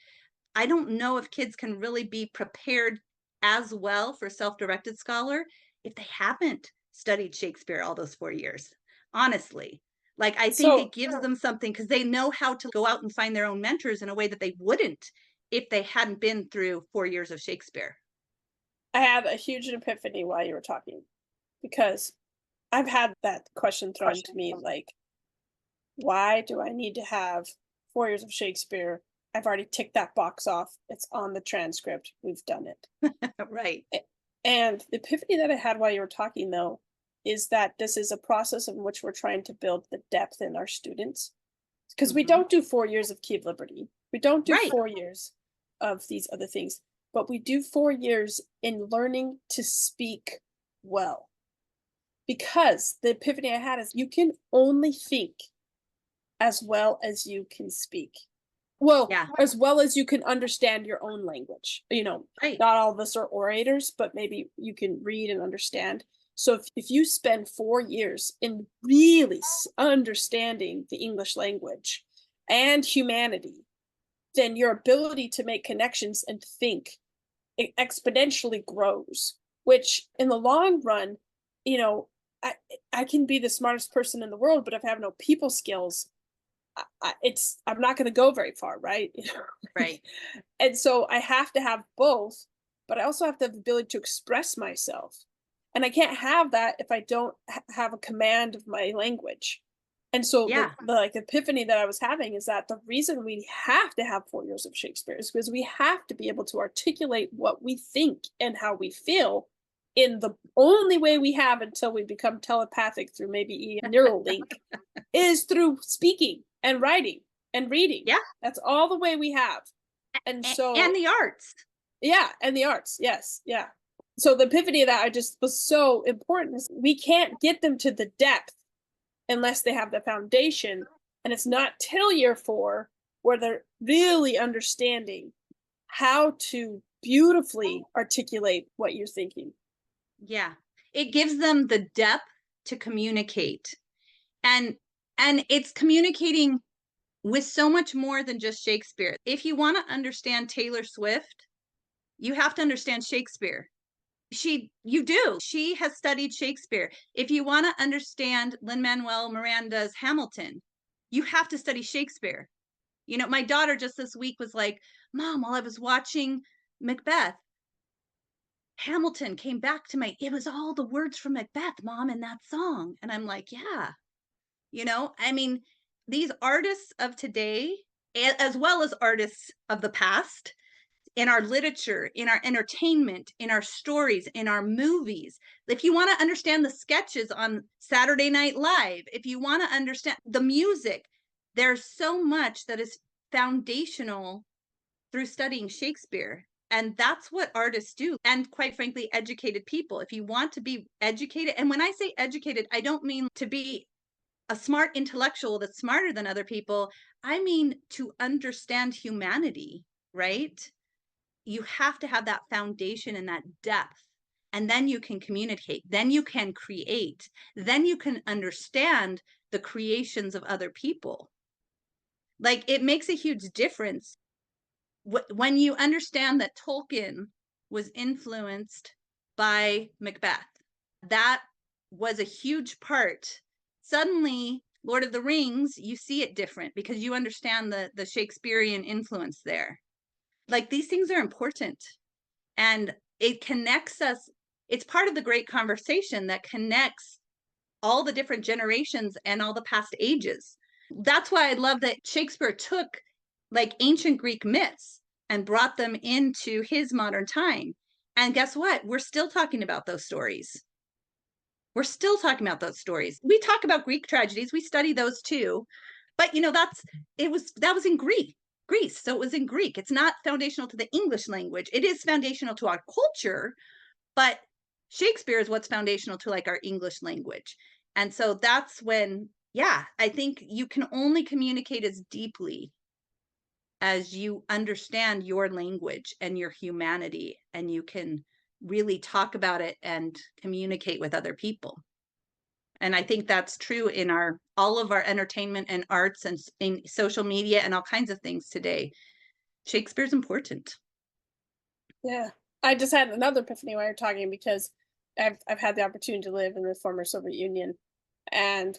I don't know if kids can really be prepared as well for self-directed scholar if they haven't studied Shakespeare all those 4 years, honestly. Like, I think So it gives them something because they know how to go out and find their own mentors in a way that they wouldn't if they hadn't been through 4 years of Shakespeare. I had a huge epiphany while you were talking, because I've had that question thrown to me, like, why do I need to have 4 years of Shakespeare? I've already ticked that box off. It's on the transcript. We've done it. Right. And the epiphany that I had while you were talking, though, is that this is a process in which we're trying to build the depth in our students. Because we Mhm. don't do 4 years of Key of Liberty. We don't do Right. 4 years of these other things, but we do 4 years in learning to speak well. Because the epiphany I had is you can only think as well as you can speak. Well, Yeah. as well as you can understand your own language. Right. Not all of us are orators, but maybe you can read and understand. So if you spend 4 years in really understanding the English language and humanity, then your ability to make connections and think exponentially grows, which in the long run, you know, I, I can be the smartest person in the world, but if I have no people skills, I'm not going to go very far, right? Right. And so I have to have both, but I also have to have the ability to express myself. And I can't have that if I don't have a command of my language. And so Yeah. the like epiphany that I was having is that the reason we have to have 4 years of Shakespeare is because we have to be able to articulate what we think and how we feel in the only way we have until we become telepathic through maybe a neural link is through speaking and writing and reading. Yeah. That's all the way we have. And so And the arts. yeah, and the arts. Yes. Yeah. So the epiphany of that I just was so important is we can't get them to the depth unless they have the foundation. And it's not till year 4 where they're really understanding how to beautifully articulate what you're thinking. Yeah. It gives them the depth to communicate. And it's communicating with so much more than just Shakespeare. If you want to understand Taylor Swift, you have to understand Shakespeare. You do. She has studied Shakespeare. If you want to understand Lin-Manuel Miranda's Hamilton, you have to study Shakespeare. My daughter just this week was like, Mom, while I was watching Macbeth, Hamilton came back to it was all the words from Macbeth, Mom, in that song. And I'm like, yeah, I mean, these artists of today, as well as artists of the past, in our literature, in our entertainment, in our stories, in our movies. If you want to understand the sketches on Saturday Night Live, if you want to understand the music, there's so much that is foundational through studying Shakespeare. And that's what artists do. And quite frankly, educated people. If you want to be educated, and when I say educated, I don't mean to be a smart intellectual that's smarter than other people. I mean to understand humanity, right? You have to have that foundation and that depth, and then you can communicate, then you can create, then you can understand the creations of other people. Like, it makes a huge difference when you understand that Tolkien was influenced by Macbeth. That was a huge part. Suddenly, Lord of the Rings, you see it different because you understand the Shakespearean influence there. Like, these things are important, and it connects us. It's part of the great conversation that connects all the different generations and all the past ages. That's why I love that Shakespeare took like ancient Greek myths and brought them into his modern time. And guess what? We're still talking about those stories. We're still talking about those stories. We talk about Greek tragedies. We study those too. But that was in Greece. So it was in Greek. It's not foundational to the English language. It is foundational to our culture, but Shakespeare is what's foundational to like our English language. And so that's when, yeah, I think you can only communicate as deeply as you understand your language and your humanity, and you can really talk about it and communicate with other people. And I think that's true in all of our entertainment and arts and in social media and all kinds of things today. Shakespeare's important. Yeah. I just had another epiphany while you're talking, because I've had the opportunity to live in the former Soviet Union, and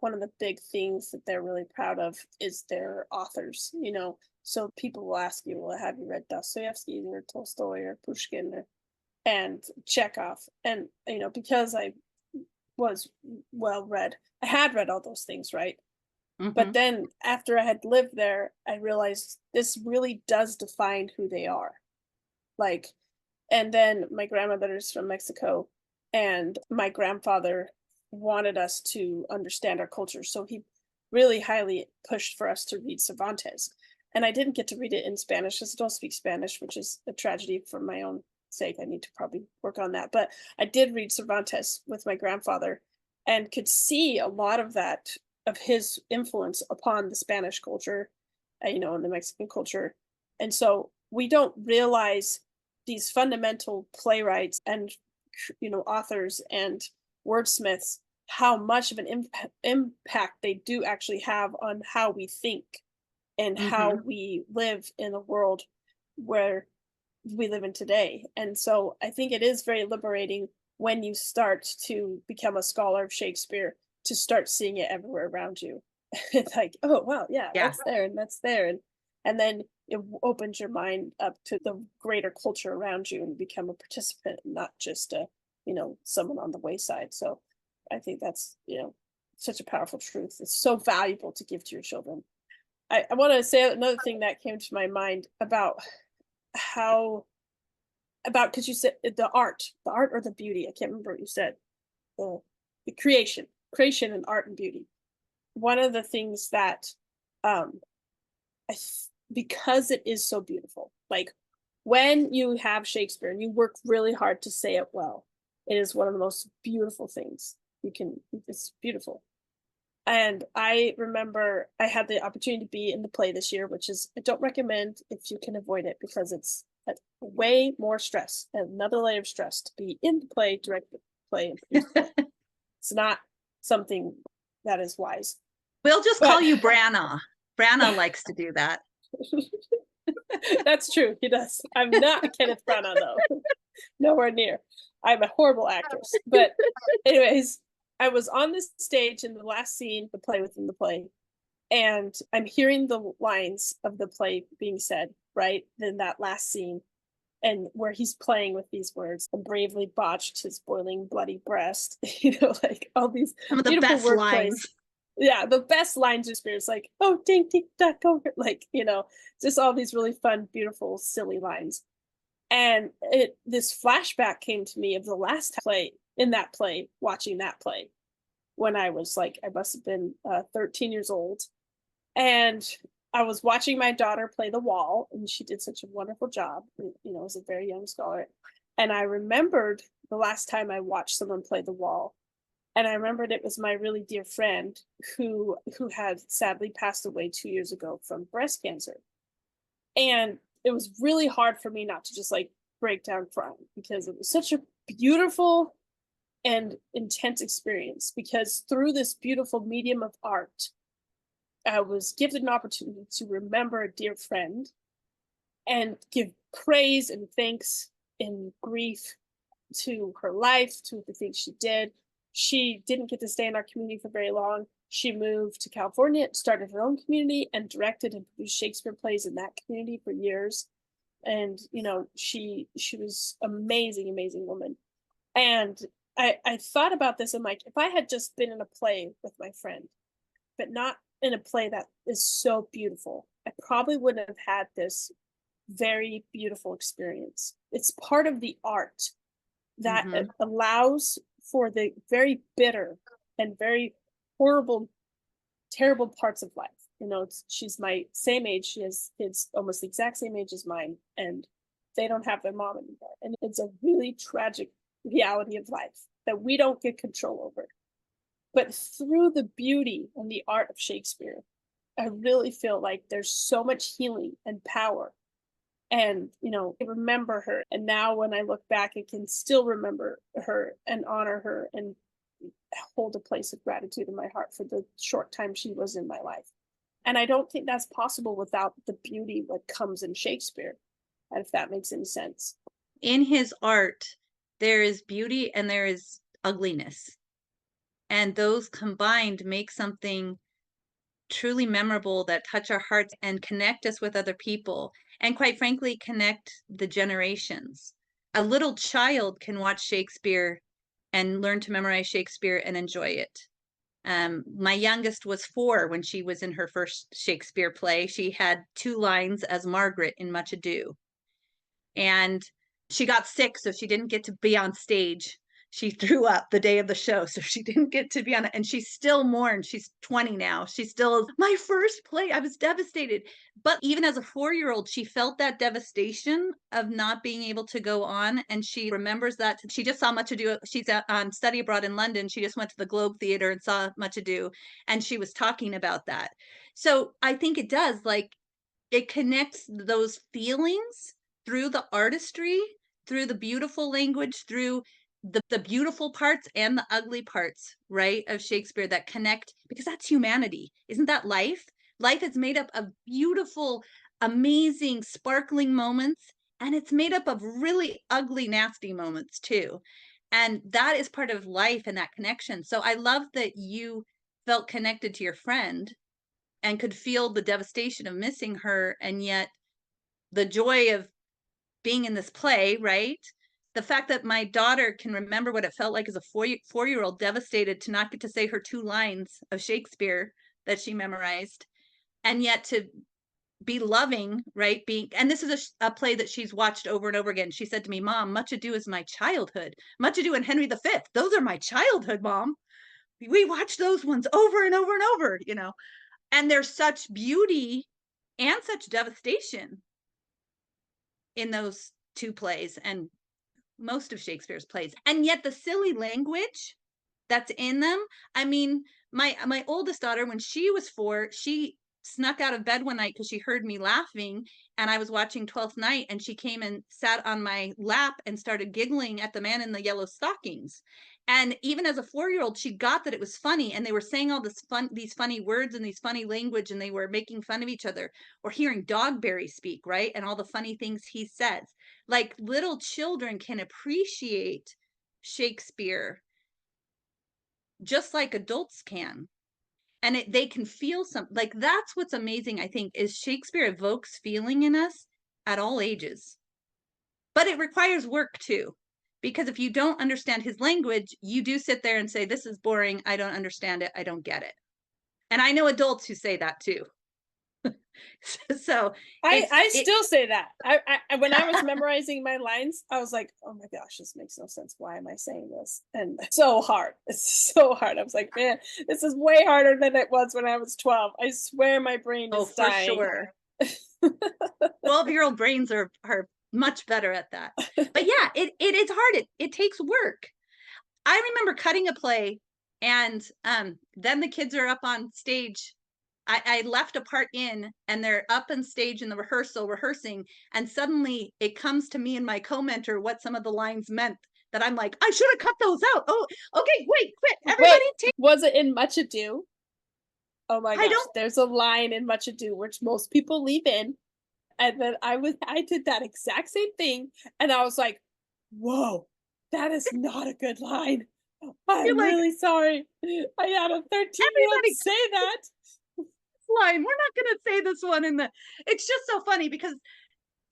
one of the big things that they're really proud of is their authors, you know. So people will ask you, well, have you read Dostoevsky or Tolstoy or Pushkin and Chekhov? And, you know, because I was well read, I had read all those things, right? But then after I had lived there, I realized this really does define who they are. Like, and then my grandmother's from Mexico, and my grandfather wanted us to understand our culture. So he really highly pushed for us to read Cervantes. And I didn't get to read it in Spanish because I don't speak Spanish, which is a tragedy for my own sake. I need to probably work on that. But I did read Cervantes with my grandfather and could see a lot of that, of his influence upon the Spanish culture, you know, and the Mexican culture. And so we don't realize these fundamental playwrights and, you know, authors and wordsmiths, how much of an impact they do actually have on how we think and how we live in the world where we live in today. And so I think it is very liberating when you start to become a scholar of Shakespeare, to start seeing it everywhere around you. It's like, oh wow, yeah, Yeah. that's there and that's there. And then it opens your mind up to the greater culture around you and become a participant, not just a, you know, someone on the wayside. So I think that's, you know, such a powerful truth. It's so valuable to give to your children. I want to say another thing that came to my mind about how, about, because you said the art or the beauty. I can't remember what you said. The creation and art and beauty. One of the things that, because it is so beautiful, like when you have Shakespeare and you work really hard to say it well, it is one of the most beautiful things you can. It's beautiful. And I remember I had the opportunity to be in the play this year, which is, I don't recommend if you can avoid it, because it's way more stress, another layer of stress to be in the play, direct the play. It's not something that is wise. We'll just call you Branagh. Branagh likes to do that. That's true. He does. I'm not Kenneth Branagh, though. Nowhere near. I'm a horrible actress. But anyways, I was on this stage in the last scene, the play within the play, and I'm hearing the lines of the play being said, right? In that last scene, and where he's playing with these words, and bravely botched his boiling bloody breast, you know, like all these Some of the beautiful best word lines. plays. Yeah, the best lines of Shakespeare is like, oh, ding, ding, duck, over, like, you know, just all these really fun, beautiful, silly lines. And this flashback came to me of the last play, in that play, watching that play, when I was like, I must have been 13 years old. And I was watching my daughter play the wall, and she did such a wonderful job, you know, as a very young scholar. And I remembered the last time I watched someone play the wall. And I remembered it was my really dear friend who had sadly passed away 2 years ago from breast cancer. And it was really hard for me not to just like break down crying, because it was such a beautiful and intense experience, because through this beautiful medium of art, I was given an opportunity to remember a dear friend and give praise and thanks and grief to her life, to the things she did. She didn't get to stay in our community for very long. She moved to California, started her own community, and directed and produced Shakespeare plays in that community for years. And, you know, she was amazing, amazing woman. And I thought about this, and like, if I had just been in a play with my friend, but not in a play that is so beautiful, I probably wouldn't have had this very beautiful experience. It's part of the art that allows for the very bitter and very horrible, terrible parts of life. You know, she's my same age. She has kids almost the exact same age as mine, and they don't have their mom anymore. And it's a really tragic reality of life that we don't get control over. But through the beauty and the art of Shakespeare, I really feel like there's so much healing and power. And, you know, I remember her. And now when I look back, I can still remember her and honor her and hold a place of gratitude in my heart for the short time she was in my life. And I don't think that's possible without the beauty that comes in Shakespeare, if that makes any sense. In his art, there is beauty and there is ugliness. And those combined make something truly memorable that touch our hearts and connect us with other people. And quite frankly, connect the generations. A little child can watch Shakespeare and learn to memorize Shakespeare and enjoy it. My youngest was 4 when she was in her first Shakespeare play. She had 2 lines as Margaret in Much Ado. And she got sick, so she didn't get to be on stage. She threw up the day of the show, so she didn't get to be on it. And she still mourned. She's 20 now. She still, my first play, I was devastated. But even as a 4-year-old, she felt that devastation of not being able to go on. And she remembers that. She just saw Much Ado. She's on study abroad in London. She just went to the Globe Theatre and saw Much Ado. And she was talking about that. So I think it does, like, it connects those feelings through the artistry, through the beautiful language, through the beautiful parts and the ugly parts, right, of Shakespeare that connect, because that's humanity. Isn't that life? Life is made up of beautiful, amazing, sparkling moments, and it's made up of really ugly, nasty moments too. And that is part of life and that connection. So I love that you felt connected to your friend and could feel the devastation of missing her, and yet the joy of being in this play, right? The fact that my daughter can remember what it felt like as a 4-year-old devastated to not get to say her 2 lines of Shakespeare that she memorized, and yet to be loving, right? And this is a play that she's watched over and over again. She said to me, Mom, Much Ado is my childhood. Much Ado and Henry V, those are my childhood, Mom. We watched those ones over and over and over, you know, and there's such beauty and such devastation in those 2 plays and most of Shakespeare's plays. And yet the silly language that's in them, I mean, my oldest daughter, when she was 4, she snuck out of bed one night because she heard me laughing, and I was watching 12th Night, and she came and sat on my lap and started giggling at the man in the yellow stockings. And even as a 4-year-old, she got that it was funny, and they were saying all these funny words and these funny language, and they were making fun of each other, or hearing Dogberry speak, right, and all the funny things he says. Like, little children can appreciate Shakespeare just like adults can, and they can feel something. Like, that's what's amazing, I think, is Shakespeare evokes feeling in us at all ages. But it requires work too, because if you don't understand his language, you do sit there and say, this is boring, I don't understand it, I don't get it. And I know adults who say that too. So I still say that. I when I was memorizing my lines, I was like, oh my gosh, this makes no sense. Why am I saying this? And it's so hard. It's so hard. I was like, man, this is way harder than it was when I was 12. I swear my brain is for dying. sure. 12-year-old brains are much better at that. But yeah, it is hard. It takes work. I remember cutting a play, and then the kids are up on stage. I left a part in, and they're up on stage in the rehearsing, and suddenly it comes to me and my co-mentor what some of the lines meant, that I'm like, I should have cut those out. Oh, okay, wait, quit. Everybody take. Was it in Much Ado? Oh my gosh, don't. there's a line in Much Ado which most people leave in. And then I did that exact same thing, and I was like, whoa, that is not a good line. I'm like, really sorry. I had a 13-year-old say that. Line, we're not going to say this one in the. It's just so funny, because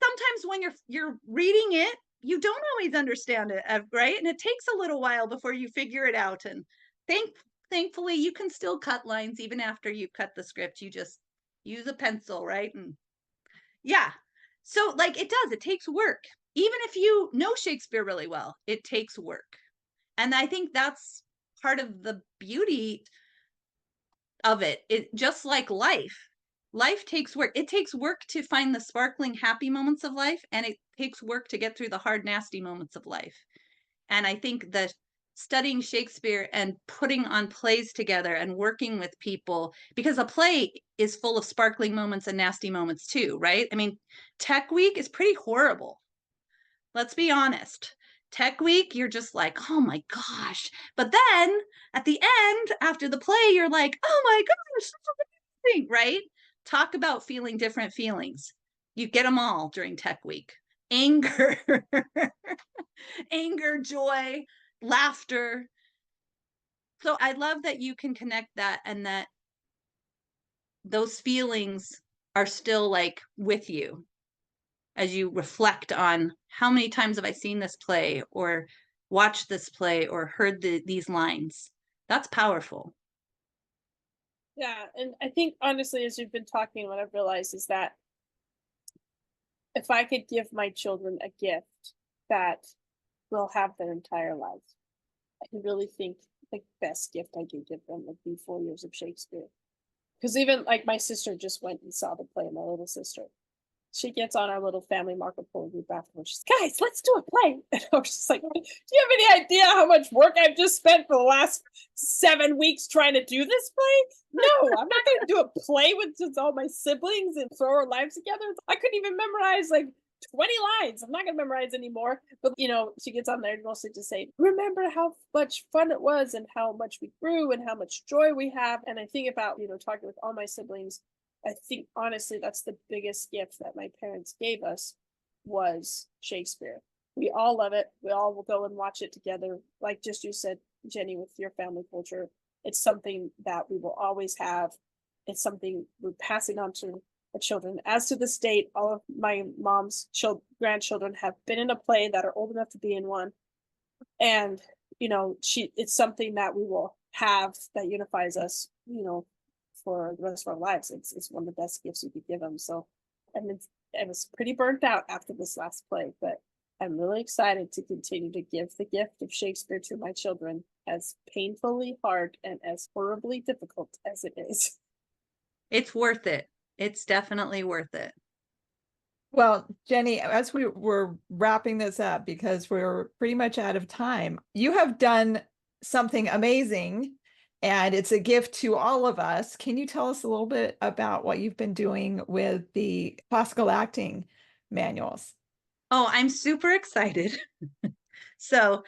sometimes when you're reading it, you don't always understand it, right? And it takes a little while before you figure it out. And thankfully, you can still cut lines even after you cut the script. You just use a pencil, right? And yeah, so like, it takes work. Even if you know Shakespeare really well, it takes work. And I think that's part of the beauty of it. It just like life takes work. It takes work to find the sparkling happy moments of life, and it takes work to get through the hard nasty moments of life. And I think that studying Shakespeare and putting on plays together and working with people, because a play is full of sparkling moments and nasty moments too, right? I mean, Tech Week is pretty horrible, let's be honest. Tech Week, you're just like, oh my gosh. But then at the end, after the play, you're like, oh my gosh, that's amazing, right? Talk about feeling different feelings. You get them all during Tech Week. Anger, anger, joy, laughter. So I love that you can connect that, and that those feelings are still like with you as you reflect on how many times have I seen this play or watched this play or heard these lines. That's powerful. Yeah, and I think honestly, as you've been talking, what I've realized is that if I could give my children a gift that will have their entire lives, I really think the best gift I could give them would be 4 years of Shakespeare. Because even like my sister just went and saw the play, my little sister. She gets on our little family Marco Polo group afterwards. She's, guys, let's do a play. And I was just like, do you have any idea how much work I've just spent for the last 7 weeks trying to do this play? No, I'm not going to do a play with just all my siblings and throw our lives together. I couldn't even memorize like 20 lines. I'm not going to memorize anymore. But, she gets on there mostly to say, remember how much fun it was and how much we grew and how much joy we have. And I think about, talking with all my siblings. I think honestly, that's the biggest gift that my parents gave us was Shakespeare. We all love it. We all will go and watch it together. Like just you said, Jenny, with your family culture, it's something that we will always have. It's something we're passing on to the children. As to this date, all of my mom's grandchildren have been in a play that are old enough to be in one. And, it's something that we will have that unifies us, for the rest of our lives. It's one of the best gifts you could give them. So, and I was pretty burnt out after this last play, but I'm really excited to continue to give the gift of Shakespeare to my children, as painfully hard and as horribly difficult as it is. It's worth it. It's definitely worth it. Well, Jenny, as we were wrapping this up, because we're pretty much out of time, you have done something amazing, and it's a gift to all of us. Can you tell us a little bit about what you've been doing with the classical acting manuals? Oh, I'm super excited. So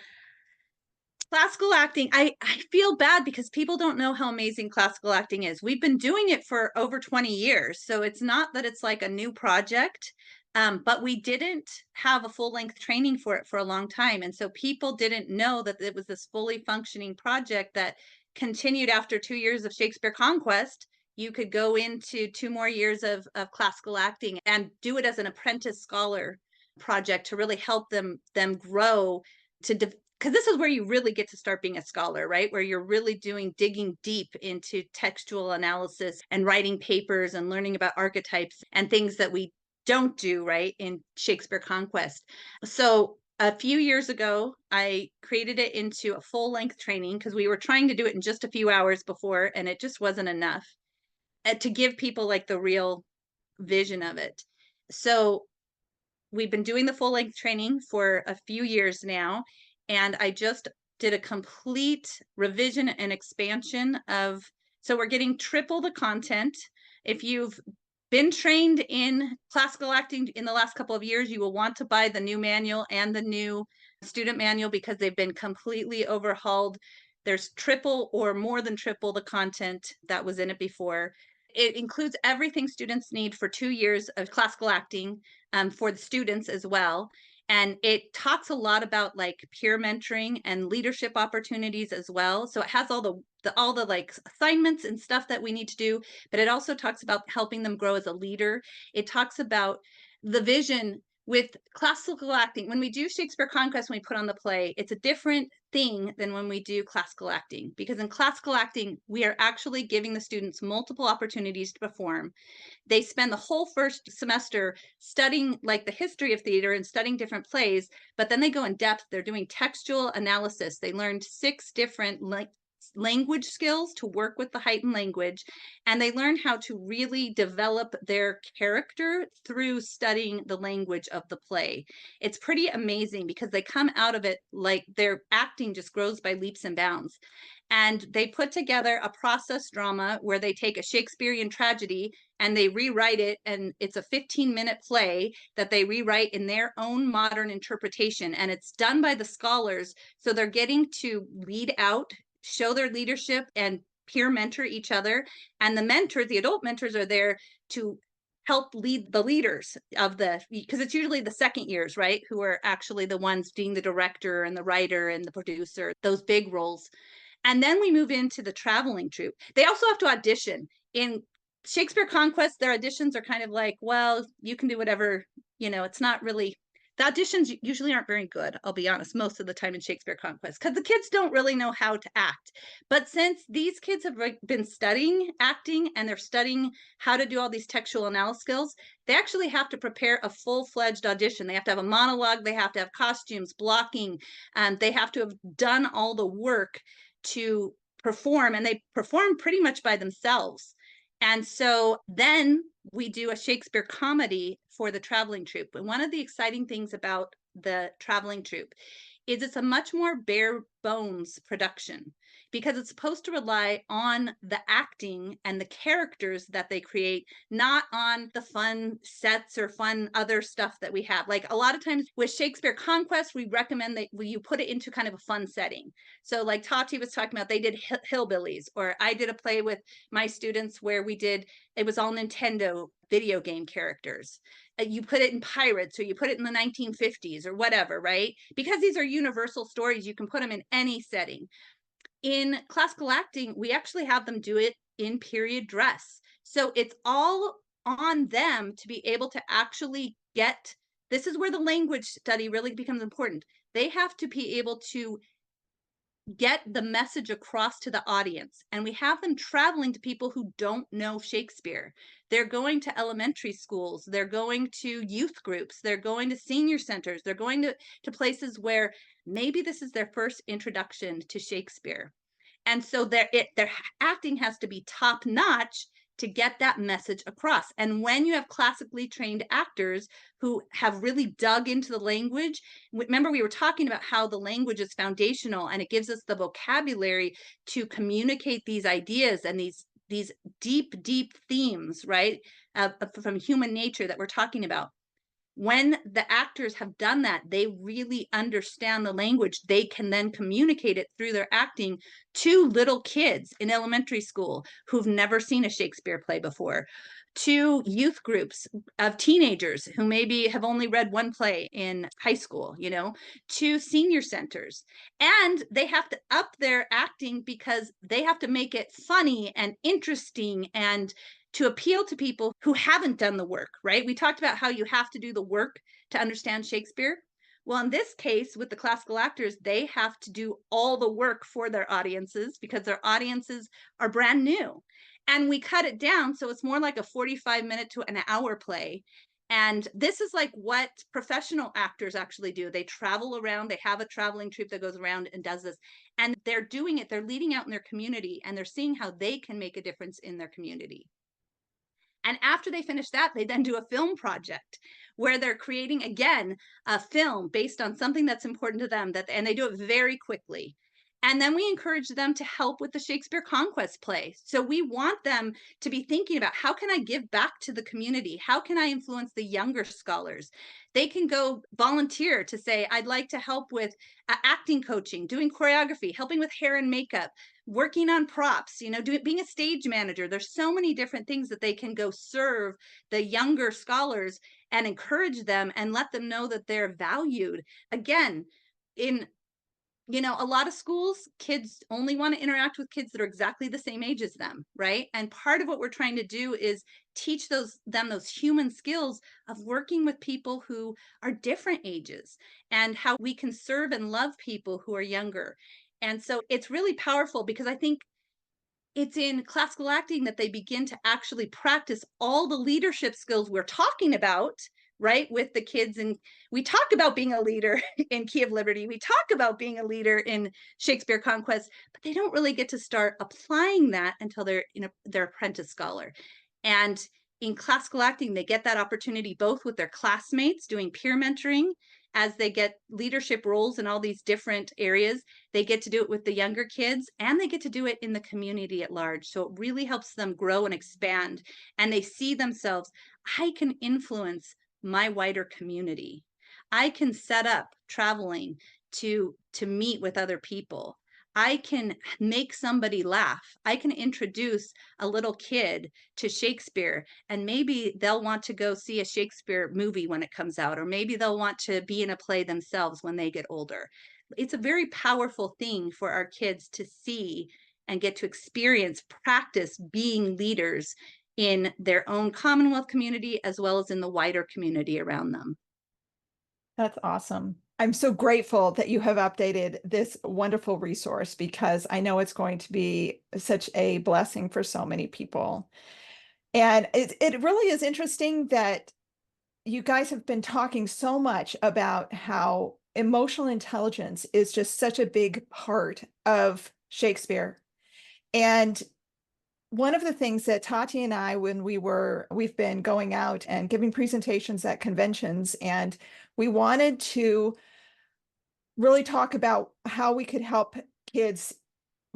classical acting, I feel bad because people don't know how amazing classical acting is. We've been doing it for over 20 years. So it's not that it's like a new project, but we didn't have a full-length training for it for a long time. And so people didn't know that it was this fully functioning project that continued after 2 years of Shakespeare Conquest. You could go into 2 more years of classical acting and do it as an apprentice scholar project to really help them grow to because this is where you really get to start being a scholar, right? Where you're really digging deep into textual analysis and writing papers and learning about archetypes and things that we don't do, right, in Shakespeare Conquest. So a few years ago, I created it into a full-length training because we were trying to do it in just a few hours before, and it just wasn't enough to give people like the real vision of it. So we've been doing the full-length training for a few years now, and I just did a complete revision and expansion of, so we're getting triple the content. If you've been trained in classical acting in the last couple of years, you will want to buy the new manual and the new student manual because they've been completely overhauled. There's triple or more than triple the content that was in it before. It includes everything students need for 2 years of classical acting, for the students as well. And it talks a lot about like peer mentoring and leadership opportunities as well. So it has all the like assignments and stuff that we need to do, but it also talks about helping them grow as a leader. It talks about the vision with classical acting. When we do Shakespeare Conquest, when we put on the play, it's a different thing than when we do classical acting, because in classical acting, we are actually giving the students multiple opportunities to perform. They spend the whole first semester studying like the history of theater and studying different plays, but then they go in depth. They're doing textual analysis. They learned 6 different language skills to work with the heightened language, and they learn how to really develop their character through studying the language of the play. It's pretty amazing because they come out of it like their acting just grows by leaps and bounds. And they put together a process drama where they take a Shakespearean tragedy and they rewrite it, and it's a 15-minute play that they rewrite in their own modern interpretation, and it's done by the scholars. So they're getting to lead out, show their leadership, and peer mentor each other. And the adult mentors are there to help lead the leaders of because it's usually the second years, right, who are actually the ones being the director and the writer and the producer, those big roles. And then we move into the traveling troupe. They also have to audition. In Shakespeare Conquest, their auditions are kind of like, well, you can do whatever, it's not really, the auditions usually aren't very good, I'll be honest, most of the time in Shakespeare Conquest, because the kids don't really know how to act. But since these kids have been studying acting and they're studying how to do all these textual analysis skills, they actually have to prepare a full-fledged audition. They have to have a monologue, they have to have costumes, blocking, they have to have done all the work to perform, and they perform pretty much by themselves. And so then we do a Shakespeare comedy for the traveling troupe. And one of the exciting things about the traveling troupe is it's a much more bare bones production, because it's supposed to rely on the acting and the characters that they create, not on the fun sets or fun other stuff that we have. Like a lot of times with Shakespeare Conquest, we recommend that you put it into kind of a fun setting. So like Tati was talking about, they did hillbillies, or I did a play with my students where it was all Nintendo video game characters. You put it in pirates, or you put it in the 1950s or whatever, right? Because these are universal stories, you can put them in any setting. In classical acting, we actually have them do it in period dress. So it's all on them to be able to actually get, this is where the language study really becomes important. They have to be able to get the message across to the audience. And we have them traveling to people who don't know Shakespeare. They're going to elementary schools, they're going to youth groups, they're going to senior centers, they're going to places where maybe this is their first introduction to Shakespeare. And so their acting has to be top notch to get that message across. And when you have classically trained actors who have really dug into the language, remember we were talking about how the language is foundational and it gives us the vocabulary to communicate these ideas and these deep themes, right, from human nature that we're talking about. When the actors have done that, they really understand the language. They can then communicate it through their acting to little kids in elementary school who've never seen a Shakespeare play before, to youth groups of teenagers who maybe have only read one play in high school, to senior centers. And they have to up their acting because they have to make it funny and interesting and to appeal to people who haven't done the work, right? We talked about how you have to do the work to understand Shakespeare. Well, in this case, with the classical actors, they have to do all the work for their audiences because their audiences are brand new. And we cut it down so it's more like a 45-minute to an hour play. And this is like what professional actors actually do. They travel around, they have a traveling troupe that goes around and does this. And they're doing it, they're leading out in their community, and they're seeing how they can make a difference in their community. And after they finish that, they then do a film project where they're creating, again, a film based on something that's important to them, and they do it very quickly. And then we encourage them to help with the Shakespeare Conquest play. So we want them to be thinking about, how can I give back to the community? How can I influence the younger scholars? They can go volunteer to say, I'd like to help with acting coaching, doing choreography, helping with hair and makeup, working on props, being a stage manager. There's so many different things that they can go serve the younger scholars and encourage them and let them know that they're valued. Again, in a lot of schools, kids only want to interact with kids that are exactly the same age as them, right? And part of what we're trying to do is teach them those human skills of working with people who are different ages and how we can serve and love people who are younger. And so it's really powerful because I think it's in classical acting that they begin to actually practice all the leadership skills we're talking about, right, with the kids. And we talk about being a leader in Key of Liberty. We talk about being a leader in Shakespeare Conquest, but they don't really get to start applying that until they're their apprentice scholar. And in classical acting, they get that opportunity both with their classmates doing peer mentoring as they get leadership roles in all these different areas. They get to do it with the younger kids, and they get to do it in the community at large. So it really helps them grow and expand. And they see themselves, I can influence my wider community. I can set up traveling to meet with other people. I can make somebody laugh. I can introduce a little kid to Shakespeare, and maybe they'll want to go see a Shakespeare movie when it comes out, or maybe they'll want to be in a play themselves when they get older. it's a very powerful thing for our kids to see and get to experience, practice being leaders in their own Commonwealth community as well as in the wider community around them. That's awesome. I'm so grateful that you have updated this wonderful resource because I know it's going to be such a blessing for so many people. And it really is interesting that you guys have been talking so much about how emotional intelligence is just such a big part of Shakespeare. And one of the things that Tati and I, when we've been going out and giving presentations at conventions, and we wanted to really talk about how we could help kids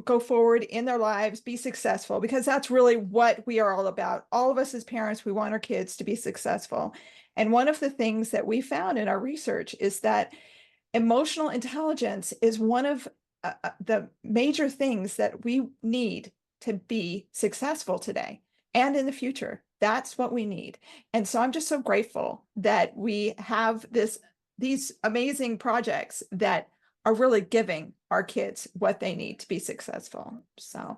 go forward in their lives, be successful, because that's really what we are all about. All of us as parents, we want our kids to be successful. And one of the things that we found in our research is that emotional intelligence is one of the major things that we need to be successful today and in the future. That's what we need. And so I'm just so grateful that we have these amazing projects that are really giving our kids what they need to be successful. So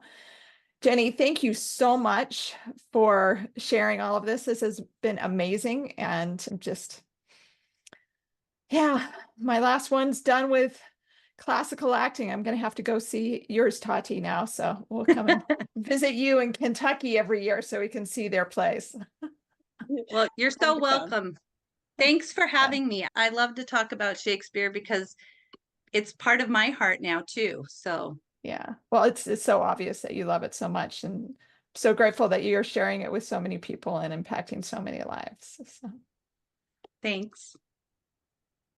Jenny, thank you so much for sharing all of this. This has been amazing. And just, yeah, my last one's done with classical acting. I'm going to have to go see yours, Tati, now. So we'll come and visit you in Kentucky every year so we can see their plays. Well, you're so welcome. Thanks for having me. I love to talk about Shakespeare because it's part of my heart now too. So yeah, well, it's so obvious that you love it so much, and so grateful that you're sharing it with so many people and impacting so many lives. So. Thanks.